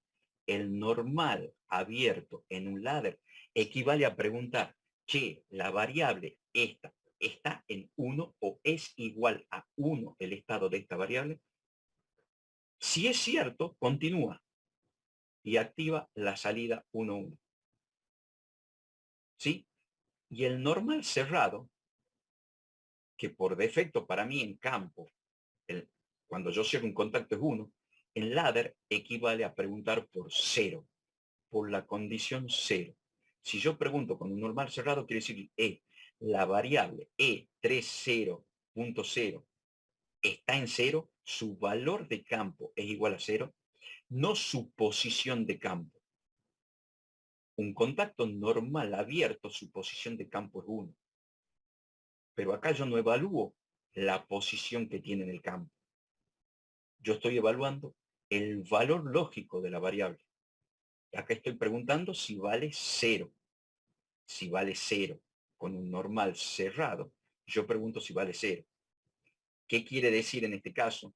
El normal abierto en un ladder equivale a preguntar que la variable esta está en 1 o es igual a 1 el estado de esta variable. Si es cierto, continúa y activa la salida 1-1. ¿Sí? Y el normal cerrado, que por defecto para mí en campo, cuando yo cierro un contacto es 1, en ladder equivale a preguntar por 0, por la condición 0. Si yo pregunto con un normal cerrado, quiere decir la variable E30.0 está en 0, su valor de campo es igual a 0, no su posición de campo. Un contacto normal abierto, su posición de campo es 1. Pero acá yo no evalúo la posición que tiene en el campo. Yo estoy evaluando el valor lógico de la variable. Acá estoy preguntando si vale 0. si vale 0 con un normal cerrado, yo pregunto si vale 0. ¿Qué quiere decir en este caso?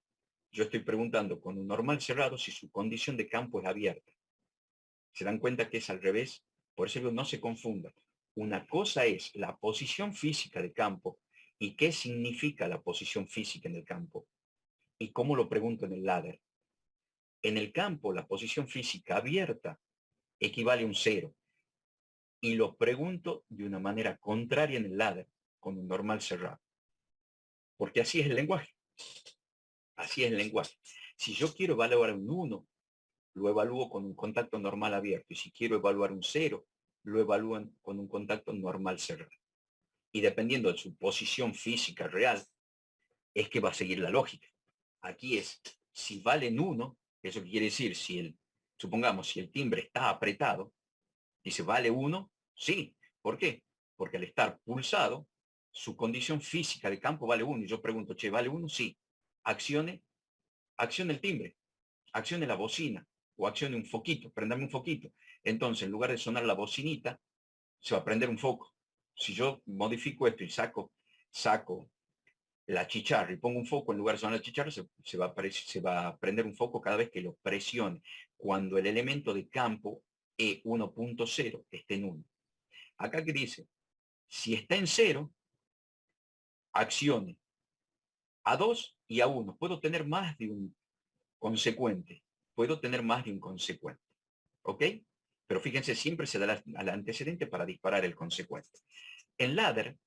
Yo estoy preguntando con un normal cerrado si su condición de campo es abierta. ¿Se dan cuenta que es al revés? Por eso no se confunda. Una cosa es la posición física de campo y qué significa la posición física en el campo. ¿Y cómo lo pregunto en el ladder? En el campo, la posición física abierta equivale a un 0. Y lo pregunto de una manera contraria en el ladder, con un normal cerrado. Porque así es el lenguaje. Así es el lenguaje. Si yo quiero evaluar un 1, lo evalúo con un contacto normal abierto. Y si quiero evaluar un 0, lo evalúan con un contacto normal cerrado. Y dependiendo de su posición física real, es que va a seguir la lógica. Aquí es, si valen 1, eso quiere decir, supongamos, si el timbre está apretado, dice, ¿vale 1? Sí. ¿Por qué? Porque al estar pulsado, su condición física de campo vale 1. Y yo pregunto, che, ¿vale 1? Sí. Accione el timbre, accione la bocina o accione un foquito, prendame un foquito. Entonces, en lugar de sonar la bocinita, se va a prender un foco. Si yo modifico esto y saco la chicharra y pongo un foco, en lugar de sonar la chicharra, se va a prender un foco cada vez que lo presione, cuando el elemento de campo E1.0 esté en 1. Acá que dice, si está en 0, accione a 2 y a 1. Puedo tener más de un consecuente. Puedo tener más de un consecuente. ¿Ok? Pero fíjense, siempre se da al antecedente para disparar el consecuente. En ladder,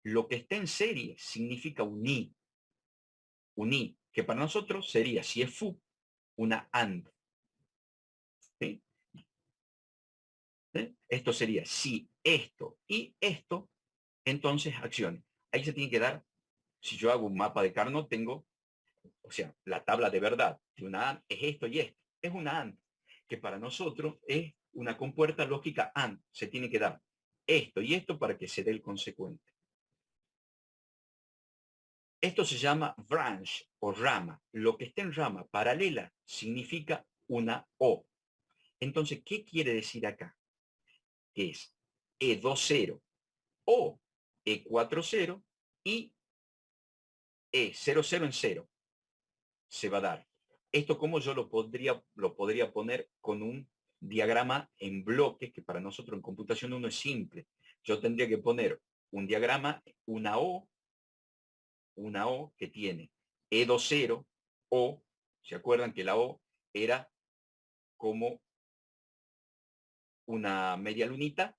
lo que está en serie significa un I. Un I, que para nosotros sería, si es fu, una AND. ¿Sí? ¿Sí? Esto sería, si esto y esto, entonces acciones. Ahí se tiene que dar, si yo hago un mapa de Carnot, tengo, o sea, la tabla de verdad de una AND es esto y esto. Es una AND, que para nosotros es una compuerta lógica AND. Se tiene que dar esto y esto para que se dé el consecuente. Esto se llama branch o rama. Lo que está en rama paralela significa una O. Entonces, ¿qué quiere decir acá? Que es E20 o E40 y E00 en 0 se va a dar. Esto como yo lo podría poner con un diagrama en bloques, que para nosotros en computación 1 es simple. Yo tendría que poner un diagrama, una O que tiene E20 o, ¿se acuerdan que la O era como una media lunita?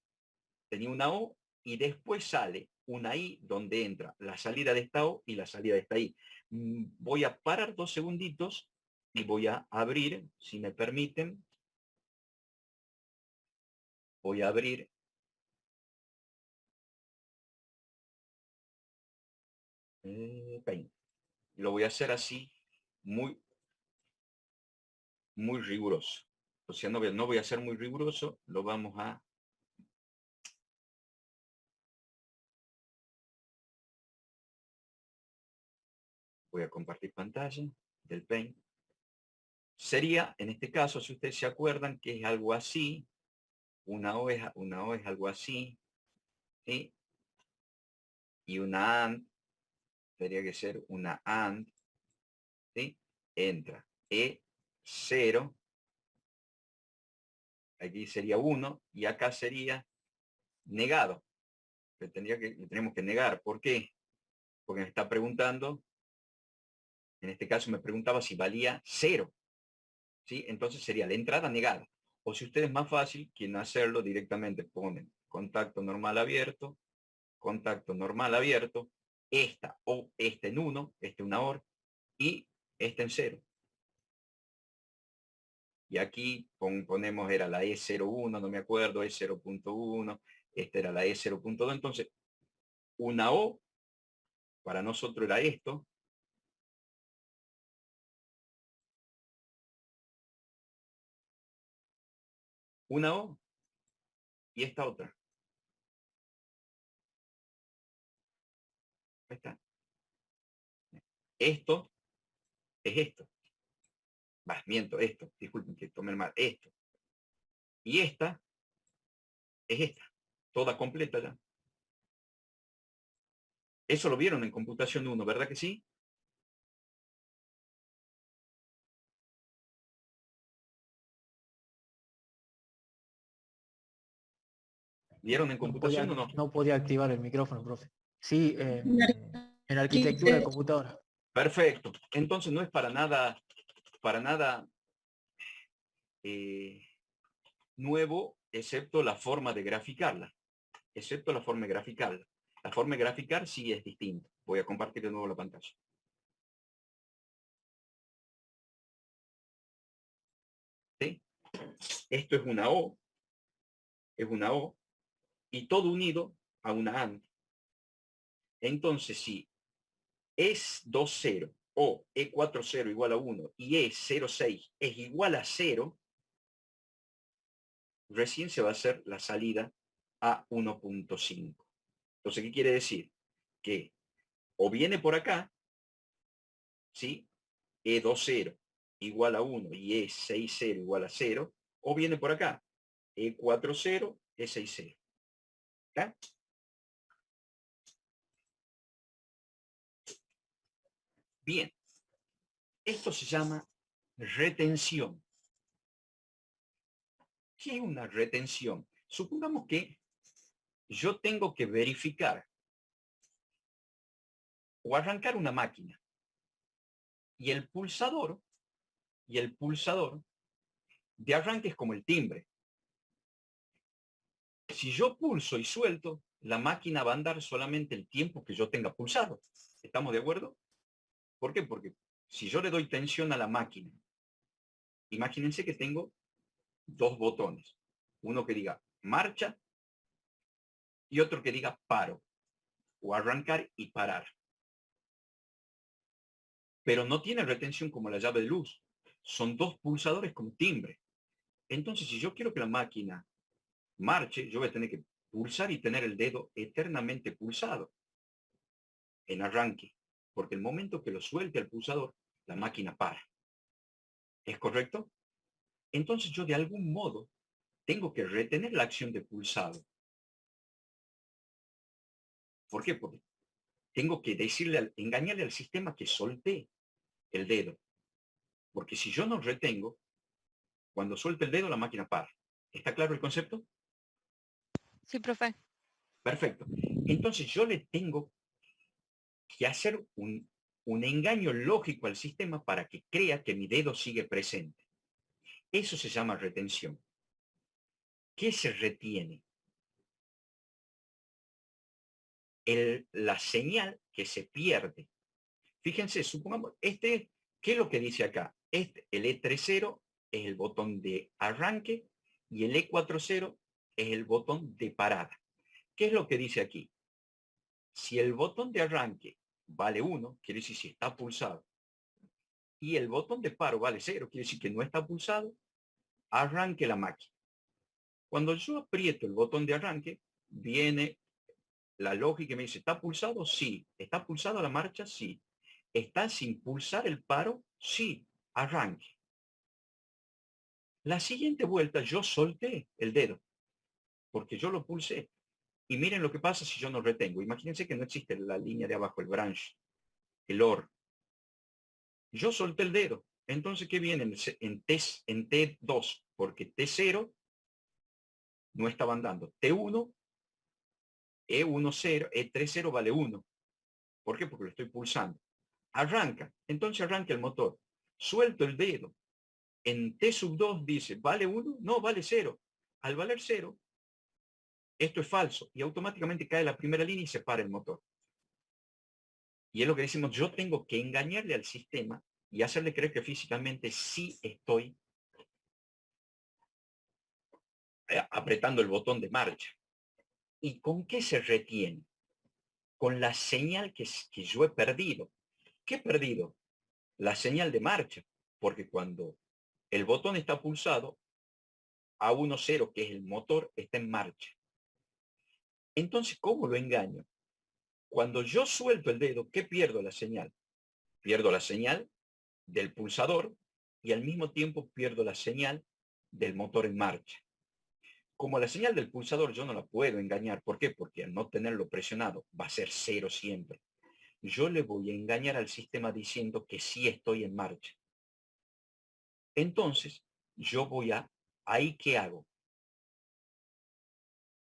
Tenía una O y después sale una I donde entra la salida de esta O y la salida de esta I. Voy a parar 2 segunditos y voy a abrir, si me permiten, voy a abrir Paint. Lo voy a hacer así, muy, muy riguroso. O sea, no voy a ser muy riguroso, lo vamos a... Voy a compartir pantalla del Paint. Sería, en este caso, si ustedes se acuerdan, que es algo así, una O es algo así, ¿sí? Y una AND, tendría que ser una AND, ¿sí? Entra E0, aquí sería 1, y acá sería negado. Le tenemos que negar. ¿Por qué? Porque me está preguntando, en este caso me preguntaba si valía 0, ¿sí? Entonces sería la entrada negada. O si ustedes más fácil, quieren hacerlo directamente, ponen contacto normal abierto, esta o este en 1, este una OR, y este en 0. Y aquí ponemos, era la E01, no me acuerdo, E0.1, esta era la E0.2. Entonces, una O, para nosotros era esto. Una O y esta otra. Ahí está. Esto es esto. Miento, esto. Disculpen que tomé mal. Esto. Y esta es esta. toda completa ya. Eso lo vieron en computación 1, ¿verdad que sí? ¿Vieron en computación o no? No podía activar el micrófono, profe. Sí, en arquitectura de computadora. Perfecto. Entonces no es para nada nuevo, excepto la forma de graficarla. La forma de graficar sí es distinta. Voy a compartir de nuevo la pantalla. ¿Sí? Esto es una O, y todo unido a una AND. Entonces, si es 2,0 o E40 igual a 1 y E06 es igual a 0, recién se va a hacer la salida a 1.5. Entonces, ¿qué quiere decir? Que o viene por acá, ¿sí? E20 igual a 1 y E60 igual a 0, o viene por acá, E40, E60. ¿Ya? Bien, esto se llama retención. ¿Qué es una retención? Supongamos que yo tengo que verificar o arrancar una máquina y el pulsador de arranque es como el timbre. Si yo pulso y suelto, la máquina va a andar solamente el tiempo que yo tenga pulsado. ¿Estamos de acuerdo? ¿Por qué? Porque si yo le doy tensión a la máquina, imagínense que tengo dos botones. Uno que diga marcha y otro que diga paro, o arrancar y parar. Pero no tiene retención como la llave de luz. Son dos pulsadores como timbre. Entonces, si yo quiero que la máquina marche, yo voy a tener que pulsar y tener el dedo eternamente pulsado en arranque, porque el momento que lo suelte al pulsador, la máquina para. ¿Es correcto? Entonces yo de algún modo tengo que retener la acción de pulsado. ¿Por qué? Porque tengo que engañarle al sistema que solté el dedo. Porque si yo no retengo, cuando suelte el dedo, la máquina para. ¿Está claro el concepto? Sí, profe. Perfecto. Entonces yo le tengo que hacer un engaño lógico al sistema para que crea que mi dedo sigue presente. Eso se llama retención. ¿Qué se retiene? La señal que se pierde. Fíjense, supongamos, ¿qué es lo que dice acá? El E30 es el botón de arranque y el E40 es el botón de parada. ¿Qué es lo que dice aquí? Si el botón de arranque vale 1, quiere decir si está pulsado, y el botón de paro vale 0, quiere decir que no está pulsado, arranque la máquina. Cuando yo aprieto el botón de arranque, viene la lógica y me dice, ¿está pulsado? Sí. ¿Está pulsado la marcha? Sí. ¿Está sin pulsar el paro? Sí. Arranque. La siguiente vuelta yo solté el dedo, porque yo lo pulsé. Y miren lo que pasa si yo no retengo. Imagínense que no existe la línea de abajo, el branch, el OR. Yo solté el dedo. Entonces, ¿qué viene en T2? Porque T0 no estaban dando. T1, E10, E30 vale 1. ¿Por qué? Porque lo estoy pulsando. Arranca. Entonces arranca el motor. Suelto el dedo. En T2 dice, ¿vale 1? No, vale 0. Al valer 0, esto es falso. Y automáticamente cae la primera línea y se para el motor. Y es lo que decimos, yo tengo que engañarle al sistema y hacerle creer que físicamente sí estoy apretando el botón de marcha. ¿Y con qué se retiene? Con la señal que yo he perdido. ¿Qué he perdido? La señal de marcha. Porque cuando el botón está pulsado, A10, que es el motor, está en marcha. Entonces, ¿cómo lo engaño? Cuando yo suelto el dedo, ¿qué pierdo la señal? Pierdo la señal del pulsador y al mismo tiempo pierdo la señal del motor en marcha. Como la señal del pulsador yo no la puedo engañar. ¿Por qué? Porque al no tenerlo presionado va a ser 0 siempre. Yo le voy a engañar al sistema diciendo que sí estoy en marcha. Entonces, yo voy a, ¿ahí qué hago?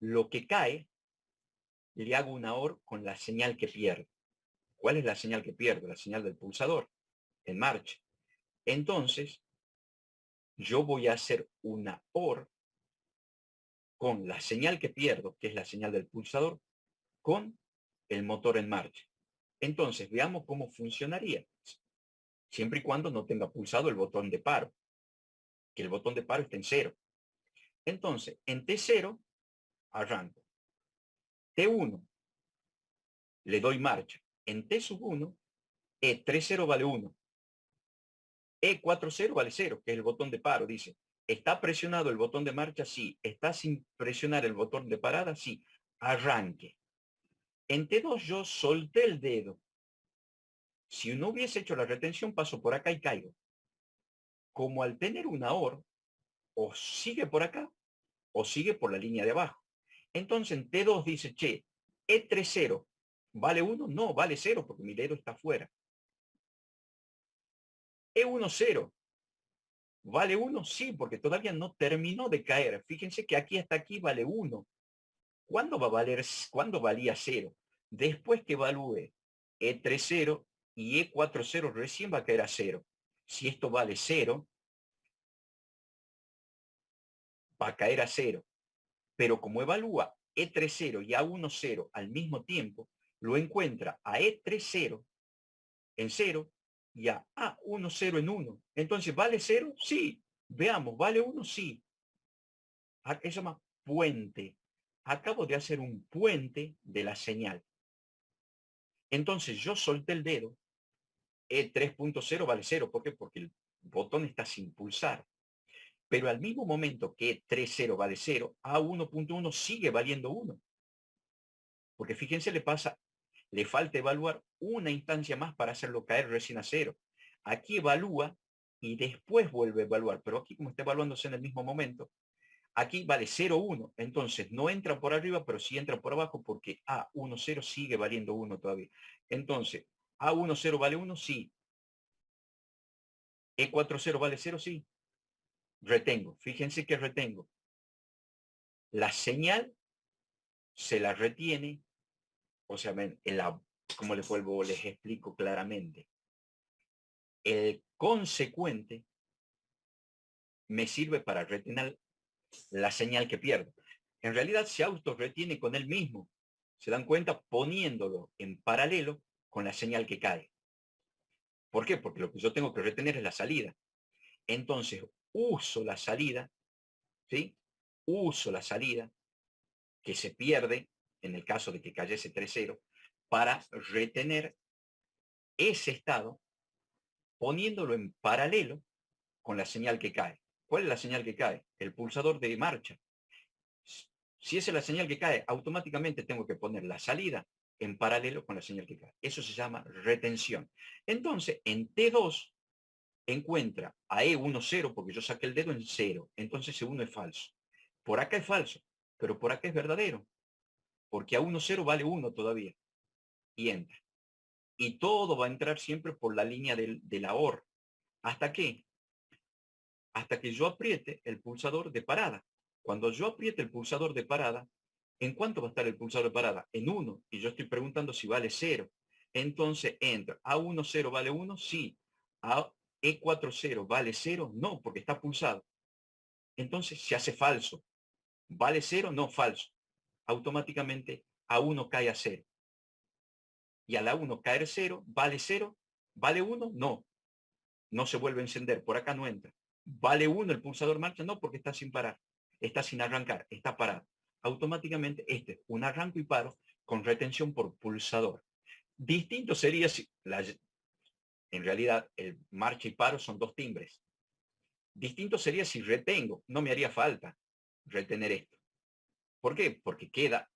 Lo que cae, le hago una OR con la señal que pierdo. ¿Cuál es la señal que pierdo? La señal del pulsador, en marcha. Entonces, yo voy a hacer una OR con la señal que pierdo, que es la señal del pulsador, con el motor en marcha. Entonces, veamos cómo funcionaría. Siempre y cuando no tenga pulsado el botón de paro, que el botón de paro esté en 0. Entonces, en T0, arranco. T1, le doy marcha. En T1, E30 vale 1. E40 vale 0, que es el botón de paro. Dice, ¿está presionado el botón de marcha? Sí. ¿Está sin presionar el botón de parada? Sí. Arranque. En T2 yo solté el dedo. Si no hubiese hecho la retención, paso por acá y caigo. Como al tener una OR, o sigue por acá, o sigue por la línea de abajo. Entonces en T2 dice, che, E30, ¿vale 1? No, vale 0, porque mi dedo está afuera. E10, ¿vale 1? Sí, porque todavía no terminó de caer. Fíjense que aquí hasta aquí vale 1. ¿Cuándo va a valer, cuándo valía 0? Después que evalúe E30 y E40 recién va a caer a 0. Si esto vale 0, va a caer a 0. Pero como evalúa E30 y A10 al mismo tiempo, lo encuentra a E30 en 0 y a A10 en 1. Entonces, ¿vale 0? Sí. Veamos, ¿vale 1? Sí. Eso se llama puente. Acabo de hacer un puente de la señal. Entonces, yo solté el dedo. E3.0 vale 0. ¿Por qué? Porque el botón está sin pulsar. Pero al mismo momento que E30 vale 0, A1.1 sigue valiendo 1. Porque fíjense, le falta evaluar una instancia más para hacerlo caer recién a 0. Aquí evalúa y después vuelve a evaluar. Pero aquí, como está evaluándose en el mismo momento, aquí vale 0,1. Entonces no entra por arriba, pero sí entra por abajo porque A10 sigue valiendo 1 todavía. Entonces, A10 vale 1, sí. E40 vale 0, sí. Retengo. Fíjense que retengo. La señal se la retiene. O sea, como les explico claramente. El consecuente me sirve para retener la señal que pierdo. En realidad se autorretiene con él mismo. ¿Se dan cuenta? Poniéndolo en paralelo con la señal que cae. ¿Por qué? Porque lo que yo tengo que retener es la salida. Entonces, uso la salida, ¿sí? Uso la salida que se pierde en el caso de que cayese 3-0 para retener ese estado poniéndolo en paralelo con la señal que cae. ¿Cuál es la señal que cae? El pulsador de marcha. Si esa es la señal que cae, automáticamente tengo que poner la salida en paralelo con la señal que cae. Eso se llama retención. Entonces, en T2 encuentra a E10 porque yo saqué el dedo en 0. Entonces E1 es falso. Por acá es falso, pero por acá es verdadero. Porque A10 vale 1 todavía. Y entra. Y todo va a entrar siempre por la línea de la OR. ¿Hasta qué? Hasta que yo apriete el pulsador de parada. Cuando yo apriete el pulsador de parada, ¿en cuánto va a estar el pulsador de parada? En 1. Y yo estoy preguntando si vale 0. Entonces entra. ¿A10 vale 1? Sí. ¿A E40 vale 0? No, porque está pulsado. Entonces se hace falso. ¿Vale 0? No, falso. Automáticamente A1 cae a 0. Y al A1 caer 0, ¿vale 0? ¿Vale 1? No. No se vuelve a encender. Por acá no entra. ¿Vale 1 el pulsador marcha? No, porque está sin parar. Está sin arrancar. Está parado. Automáticamente este es un arranco y paro con retención por pulsador. Distinto sería si, en realidad, el marcha y paro son 2 timbres. Distinto sería si retengo. No me haría falta retener esto. ¿Por qué? Porque queda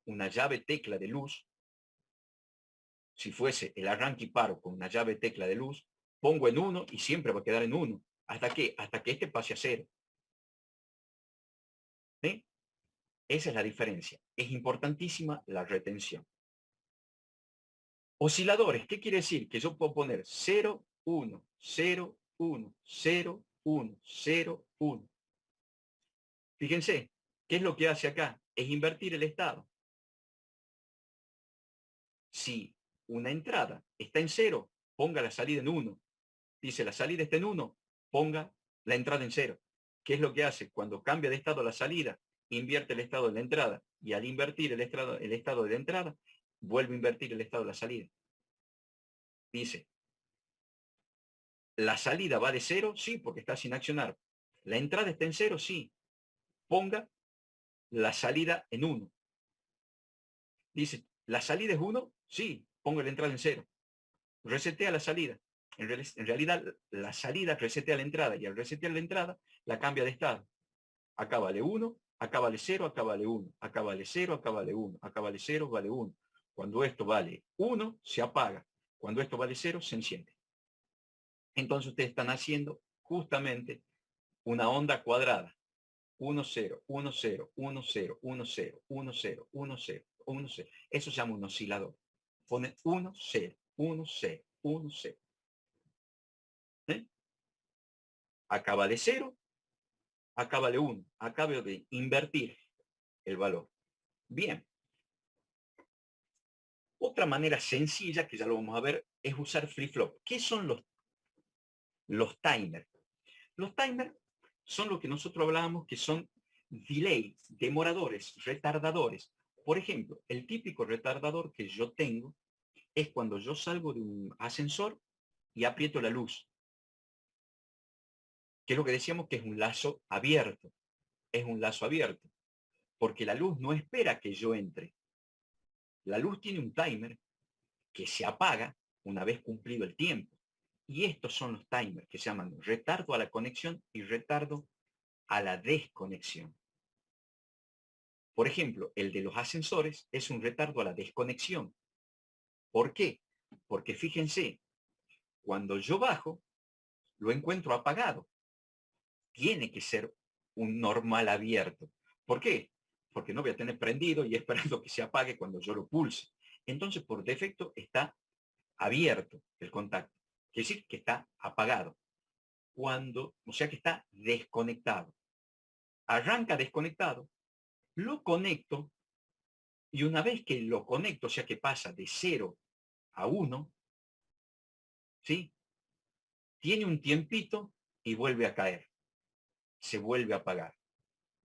una llave tecla de luz. Si fuese el arranque y paro con una llave tecla de luz, pongo en 1 y siempre va a quedar en 1. ¿Hasta qué? Hasta que este pase a 0. ¿Sí? Esa es la diferencia. Es importantísima la retención. Osciladores, ¿qué quiere decir? Que yo puedo poner 0, 1, 0, 1, 0, 1, 0, 1. Fíjense, ¿qué es lo que hace acá? Es invertir el estado. Si una entrada está en 0, ponga la salida en 1. Dice, la salida está en 1, ponga la entrada en 0. ¿Qué es lo que hace? Cuando cambia de estado la salida, invierte el estado de la entrada. Y al invertir el estado de la entrada, vuelve a invertir el estado de la salida. Dice, ¿la salida va de 0? Sí, porque está sin accionar. ¿La entrada está en 0? Sí. Ponga la salida en 1. Dice, ¿la salida es 1? Sí, ponga la entrada en 0. Resetea la salida. En realidad, la salida resetea la entrada y al resetear la entrada, la cambia de estado. Acá vale 1, acá vale 0, acá vale 1, acá vale 0, acá vale 1, acá vale 0, vale 1. Cuando esto vale 1, se apaga. Cuando esto vale 0, se enciende. Entonces ustedes están haciendo justamente una onda cuadrada. 1, 0, 1, 0, 1, 0, 1, 0, 1, 0, 1, 0, 1, 0. Eso se llama un oscilador. Pone 1, 0, 1, 0, 1, 0. ¿Eh? Acá vale 0, acá vale 1. Acabo de invertir el valor. Bien. Otra manera sencilla, que ya lo vamos a ver, es usar flip-flop. ¿Qué son los timers? Los timers son lo que nosotros hablábamos que son delay, demoradores, retardadores. Por ejemplo, el típico retardador que yo tengo es cuando yo salgo de un ascensor y aprieto la luz. Que es lo que decíamos que es un lazo abierto. Es un lazo abierto. Porque la luz no espera que yo entre. La luz tiene un timer que se apaga una vez cumplido el tiempo. Y estos son los timers que se llaman retardo a la conexión y retardo a la desconexión. Por ejemplo, el de los ascensores es un retardo a la desconexión. ¿Por qué? Porque fíjense, cuando yo bajo, lo encuentro apagado. Tiene que ser un normal abierto. ¿Por qué? Porque no voy a tener prendido y esperando que se apague cuando yo lo pulse. Entonces, por defecto, está abierto el contacto. Quiere decir que está apagado. O sea que está desconectado. Arranca desconectado, lo conecto y una vez que lo conecto, o sea que pasa de 0 a 1, ¿sí? Tiene un tiempito y vuelve a caer. Se vuelve a apagar.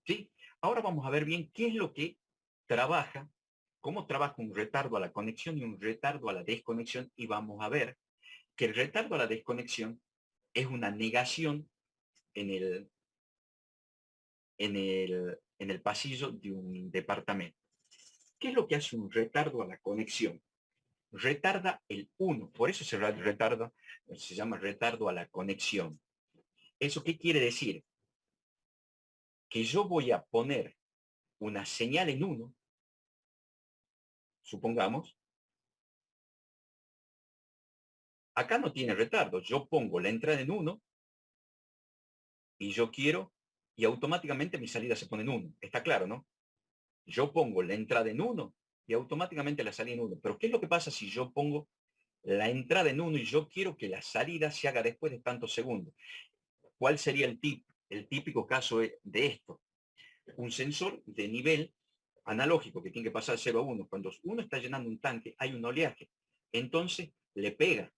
¿Sí? Ahora vamos a ver bien qué es lo que trabaja, cómo trabaja un retardo a la conexión y un retardo a la desconexión, y vamos a ver que el retardo a la desconexión es una negación en el pasillo de un departamento. ¿Qué es lo que hace un retardo a la conexión? Retarda el 1, por eso se llama retardo a la conexión. ¿Eso qué quiere decir? Que yo voy a poner una señal en 1, supongamos. Acá no tiene retardo. Yo pongo la entrada en 1 y yo quiero, y automáticamente mi salida se pone en 1. Está claro, ¿no? Yo pongo la entrada en 1 y automáticamente la salida en 1. Pero ¿qué es lo que pasa si yo pongo la entrada en 1 y yo quiero que la salida se haga después de tantos segundos? ¿Cuál sería el típico caso de esto? Un sensor de nivel analógico que tiene que pasar de 0 a 1. Cuando uno está llenando un tanque, hay un oleaje. Entonces le pega.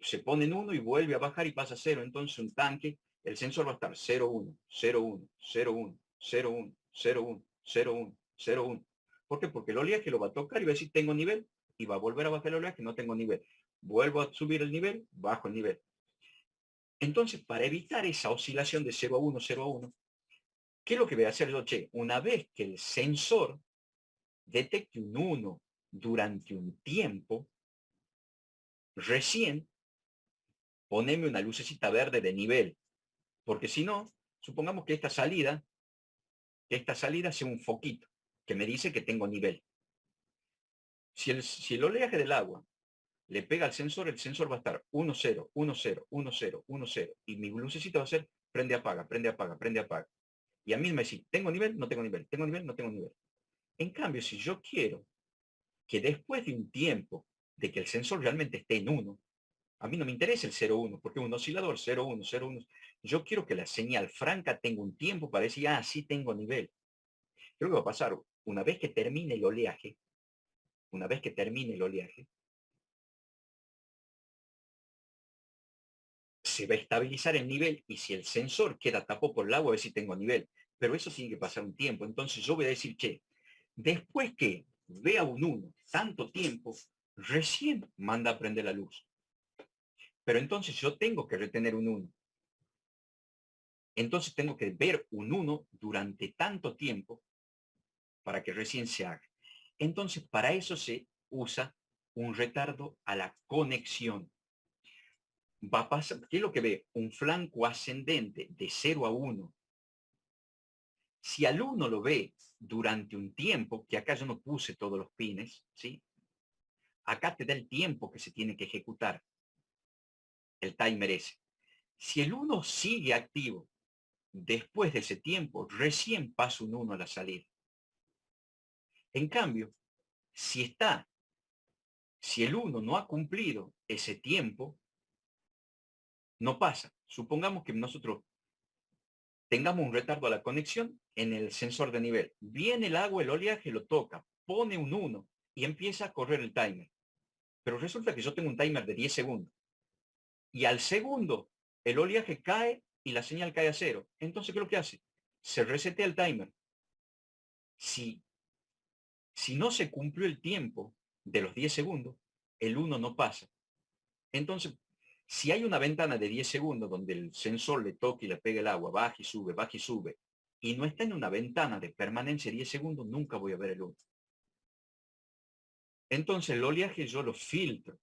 Se pone en 1 y vuelve a bajar y pasa a 0. Entonces un tanque, el sensor va a estar 0, 1, 0, 1, 0, 1, 0, 1, 0, 1, 0, 1, 0, 1. ¿Por qué? Porque el oleaje lo va a tocar y va a decir tengo nivel y va a volver a bajar el oleaje, no tengo nivel. Vuelvo a subir el nivel, bajo el nivel. Entonces, para evitar esa oscilación de 0 a 1, 0 a 1, ¿qué es lo que voy a hacer yo? Una vez que el sensor detecte un 1 durante un tiempo, recién poneme una lucecita verde de nivel. Porque si no, supongamos que esta salida sea un foquito que me dice que tengo nivel. Si el oleaje del agua le pega al sensor, el sensor va a estar 1, 0, 1, 0, 1, 0, 1, 0. Y mi lucecita va a ser prende, apaga, prende, apaga, prende, apaga. Y a mí me dice, ¿tengo nivel? No tengo nivel. ¿Tengo nivel? No tengo nivel. En cambio, si yo quiero que después de un tiempo de que el sensor realmente esté en 1, a mí no me interesa el 0,1, porque es un oscilador 0,1, 0,1. Yo quiero que la señal franca tenga un tiempo para decir, ah, sí tengo nivel. Creo que va a pasar, una vez que termine el oleaje, se va a estabilizar el nivel y si el sensor queda tapado por el agua, a ver si tengo nivel. Pero eso tiene que pasar un tiempo. Entonces yo voy a decir, che, después que vea un 1 tanto tiempo, recién manda a prender la luz. Pero entonces yo tengo que retener un 1. Entonces tengo que ver un 1 durante tanto tiempo para que recién se haga. Entonces para eso se usa un retardo a la conexión. Va a pasar, ¿qué es lo que ve? Un flanco ascendente de 0 a 1. Si al 1 lo ve durante un tiempo, que acá yo no puse todos los pines, ¿sí? Acá te da el tiempo que se tiene que ejecutar, el timer ese. Si el 1 sigue activo después de ese tiempo, recién pasa un 1 a la salida. En cambio, si el 1 no ha cumplido ese tiempo, no pasa. Supongamos que nosotros tengamos un retardo a la conexión en el sensor de nivel. Viene el agua, el oleaje, lo toca, pone un 1 y empieza a correr el timer. Pero resulta que yo tengo un timer de 10 segundos. Y al segundo, el oleaje cae y la señal cae a 0. Entonces, ¿qué es lo que hace? Se resetea el timer. Si no se cumplió el tiempo de los 10 segundos, el 1 no pasa. Entonces, si hay una ventana de 10 segundos donde el sensor le toca y le pega el agua, baja y sube, y no está en una ventana de permanencia de 10 segundos, nunca voy a ver el 1. Entonces, el oleaje yo lo filtro.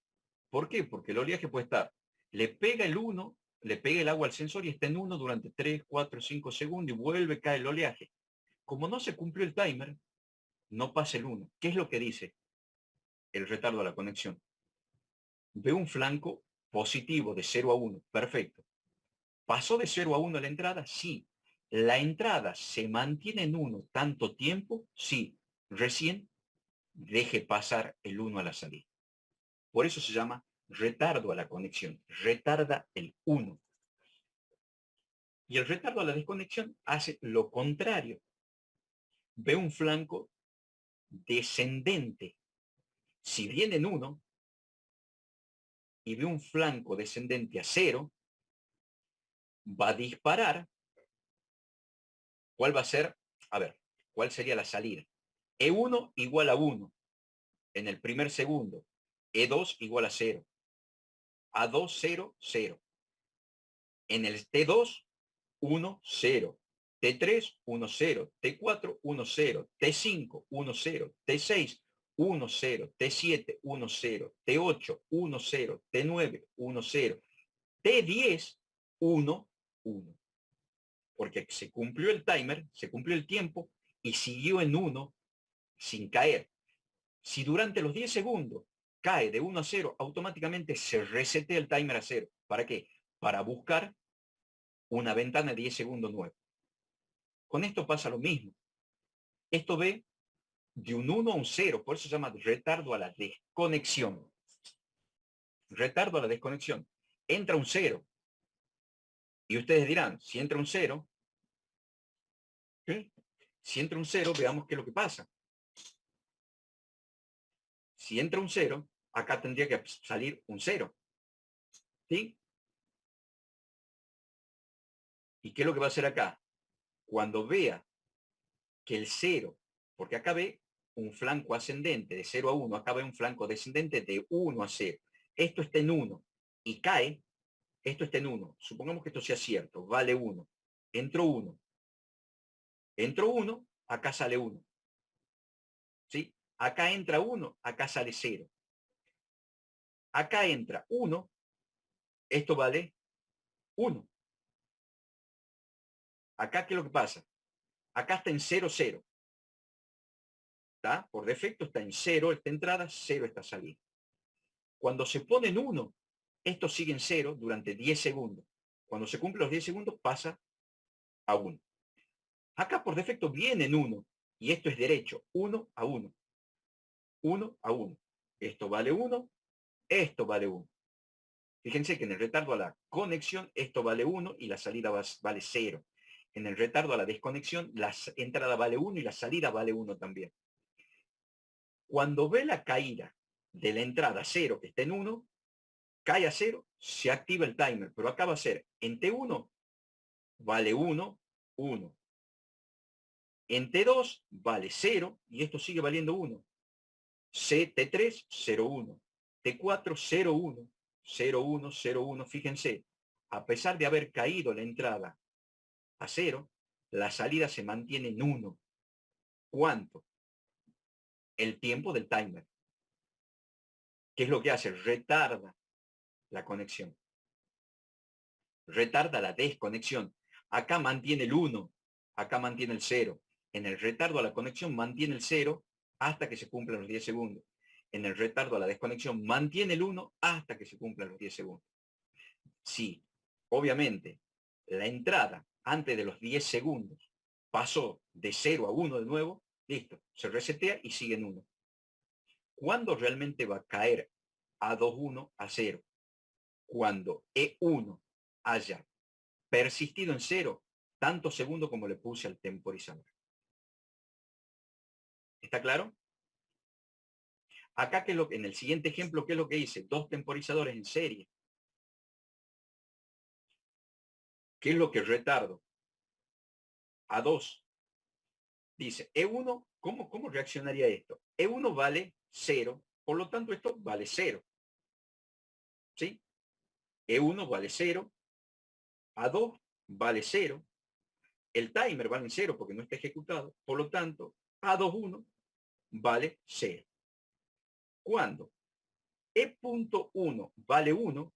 ¿Por qué? Porque el oleaje puede estar, le pega el 1, le pega el agua al sensor y está en 1 durante 3, 4, 5 segundos y vuelve, cae el oleaje. Como no se cumplió el timer, no pasa el 1. ¿Qué es lo que dice el retardo a la conexión? Ve un flanco positivo de 0 a 1. Perfecto. ¿Pasó de 0 a 1 la entrada? Sí. ¿La entrada se mantiene en 1 tanto tiempo? Sí. Recién deje pasar el 1 a la salida. Por eso se llama retardo a la conexión. Retarda el 1. Y el retardo a la desconexión hace lo contrario. Ve un flanco descendente. Si viene en 1 y ve un flanco descendente a 0, va a disparar. ¿Cuál va a ser? A ver, ¿cuál sería la salida? E1 igual a 1 en el primer segundo. E2 igual a 0. A2, 0, 0. En el T2, 1, 0. T3, 1, 0. T4, 1, 0. T5, 1, 0. T6, 1, 0. T7, 1, 0. T8, 1, 0. T9, 1, 0. T10, 1, 1. Porque se cumplió el timer, se cumplió el tiempo y siguió en 1 sin caer. Si durante los 10 segundos cae de 1 a 0, automáticamente se resetea el timer a 0. ¿Para qué? Para buscar una ventana de 10 segundos nueva. Con esto pasa lo mismo. Esto ve de un 1 a un 0, por eso se llama retardo a la desconexión. Retardo a la desconexión. Entra un 0. Y ustedes dirán, si entra un 0, ¿qué? Si entra un 0, veamos qué es lo que pasa. Si entra un 0, acá tendría que salir un 0. ¿Sí? ¿Y qué es lo que va a hacer acá? Cuando vea que el 0, porque acá ve un flanco ascendente de 0 a 1, acá ve un flanco descendente de 1 a 0. Esto está en 1 y cae, esto está en 1. Supongamos que esto sea cierto, vale 1. Entró 1. Entró 1, acá sale 1. ¿Sí? Acá entra 1, acá sale 0. Acá entra 1, esto vale 1. Acá, ¿qué es lo que pasa? Acá está en 0, 0. ¿Está? Por defecto está en 0 esta entrada, 0 esta salida. Cuando se pone en 1, esto sigue en 0 durante 10 segundos. Cuando se cumplen los 10 segundos pasa a 1. Acá por defecto viene en 1. Y esto es derecho. 1 a 1. 1 a 1. Esto vale 1. Esto vale 1. Fíjense que en el retardo a la conexión esto vale 1 y la salida vale 0. En el retardo a la desconexión la entrada vale 1 y la salida vale 1 también. Cuando ve la caída de la entrada 0 que está en 1, cae a 0, se activa el timer. Pero acá va a ser en T1 vale 1, 1. En T2 vale 0 y esto sigue valiendo 1. T3, 0, 1. T4, 0, 1. 0, 1, 0, 1. Fíjense, a pesar de haber caído la entrada a 0, la salida se mantiene en 1. ¿Cuánto? El tiempo del timer. ¿Qué es lo que hace? Retarda la conexión. Retarda la desconexión. Acá mantiene el 1, acá mantiene el 0. En el retardo a la conexión mantiene el 0 hasta que se cumplan los 10 segundos. En el retardo a la desconexión mantiene el 1 hasta que se cumplan los 10 segundos. Sí, obviamente, la entrada antes de los 10 segundos pasó de 0 a 1 de nuevo, listo, se resetea y sigue en 1. ¿Cuándo realmente va a caer A21 a 0? Cuando E1 haya persistido en 0 tantos segundos como le puse al temporizador. ¿Está claro? Acá, en el siguiente ejemplo, ¿qué es lo que hice? 2 temporizadores en serie. ¿Qué es lo que retardo? A2. Dice, E1, ¿cómo reaccionaría esto? E1 vale 0, por lo tanto esto vale 0. ¿Sí? E1 vale 0, A2 vale 0, el timer vale 0 porque no está ejecutado, por lo tanto A21 vale 0. Cuando E.1 vale 1,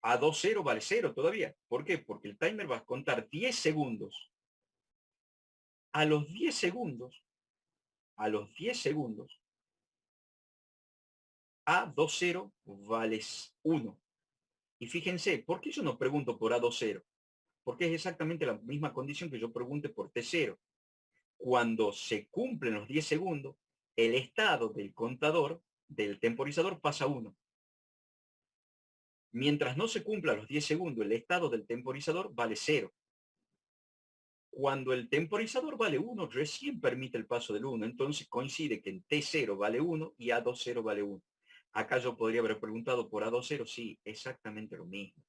A20 vale 0 todavía. ¿Por qué? Porque el timer va a contar 10 segundos. A los 10 segundos, A20 vale 1. Y fíjense, ¿por qué yo no pregunto por A20? Porque es exactamente la misma condición que yo pregunte por T0. Cuando se cumplen los 10 segundos, el estado del contador, del temporizador, pasa a 1. Mientras no se cumpla los 10 segundos, el estado del temporizador vale 0. Cuando el temporizador vale 1, recién permite el paso del 1. Entonces coincide que en T0 vale 1 y A20 vale 1. Acá yo podría haber preguntado por A20, sí, exactamente lo mismo.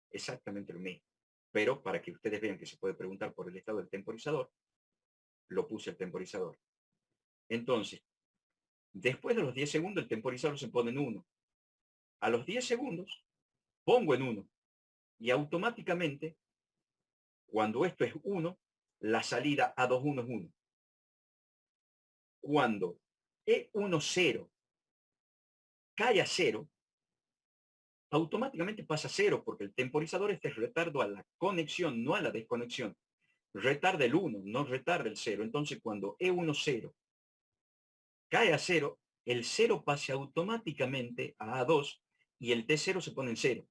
Exactamente lo mismo. Pero para que ustedes vean que se puede preguntar por el estado del temporizador, lo puse el temporizador. Entonces, después de los 10 segundos, el temporizador se pone en 1. A los 10 segundos, pongo en 1. Y automáticamente, cuando esto es 1, la salida A21 es 1. Cuando E10 cae a 0, automáticamente pasa a 0 porque el temporizador está en retardo a la conexión, no a la desconexión. Retarda el 1, no retarda el 0. Entonces, cuando E10 cae a 0, el 0 pasa automáticamente a A2 y el T0 se pone en 0.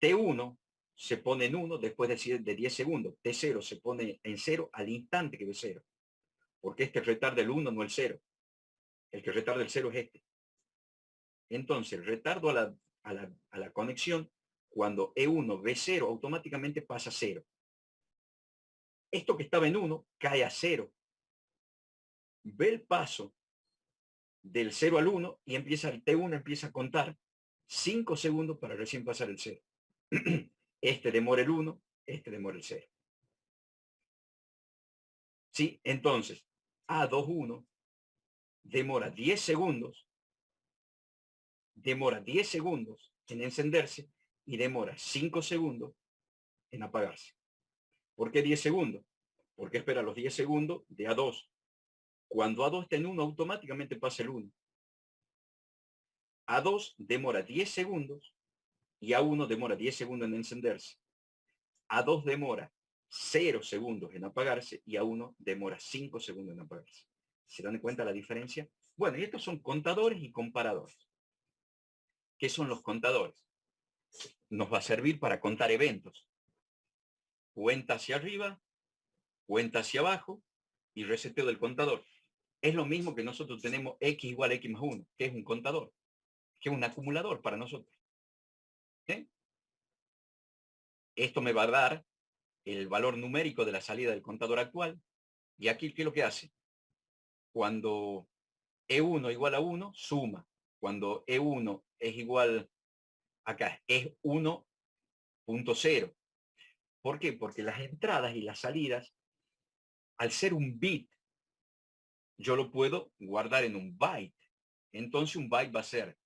T1 se pone en 1 después de 10 segundos. T0 se pone en 0 al instante que ve 0. Porque este retarda el 1, no el 0. El que retarda el 0 es este. Entonces, el retardo a la conexión, cuando E1 ve 0, automáticamente pasa a 0. Esto que estaba en 1 cae a 0. Ve el paso del 0 al 1 y el T1 empieza a contar 5 segundos para recién pasar el 0. Este demora el 1, este demora el 0. ¿Sí? Entonces, A21 demora 10 segundos en encenderse y demora 5 segundos en apagarse. ¿Por qué 10 segundos? Porque espera los 10 segundos de A2. Cuando A2 está en 1, automáticamente pasa el 1. A2 demora 10 segundos y A1 demora 10 segundos en encenderse. A2 demora 0 segundos en apagarse y A1 demora 5 segundos en apagarse. ¿Se dan cuenta la diferencia? Bueno, y estos son contadores y comparadores. ¿Qué son los contadores? Nos va a servir para contar eventos. cuenta hacia arriba, cuenta hacia abajo y reseteo del contador. Es lo mismo que nosotros tenemos X igual a X más 1, que es un contador, que es un acumulador para nosotros. ¿Sí? Esto me va a dar el valor numérico de la salida del contador actual. Y aquí, ¿qué es lo que hace? Cuando E1 igual a 1, suma. Cuando E1 es igual, acá es 1.0. ¿Por qué? Porque las entradas y las salidas, al ser un bit, yo lo puedo guardar en un byte. Entonces un byte va a ser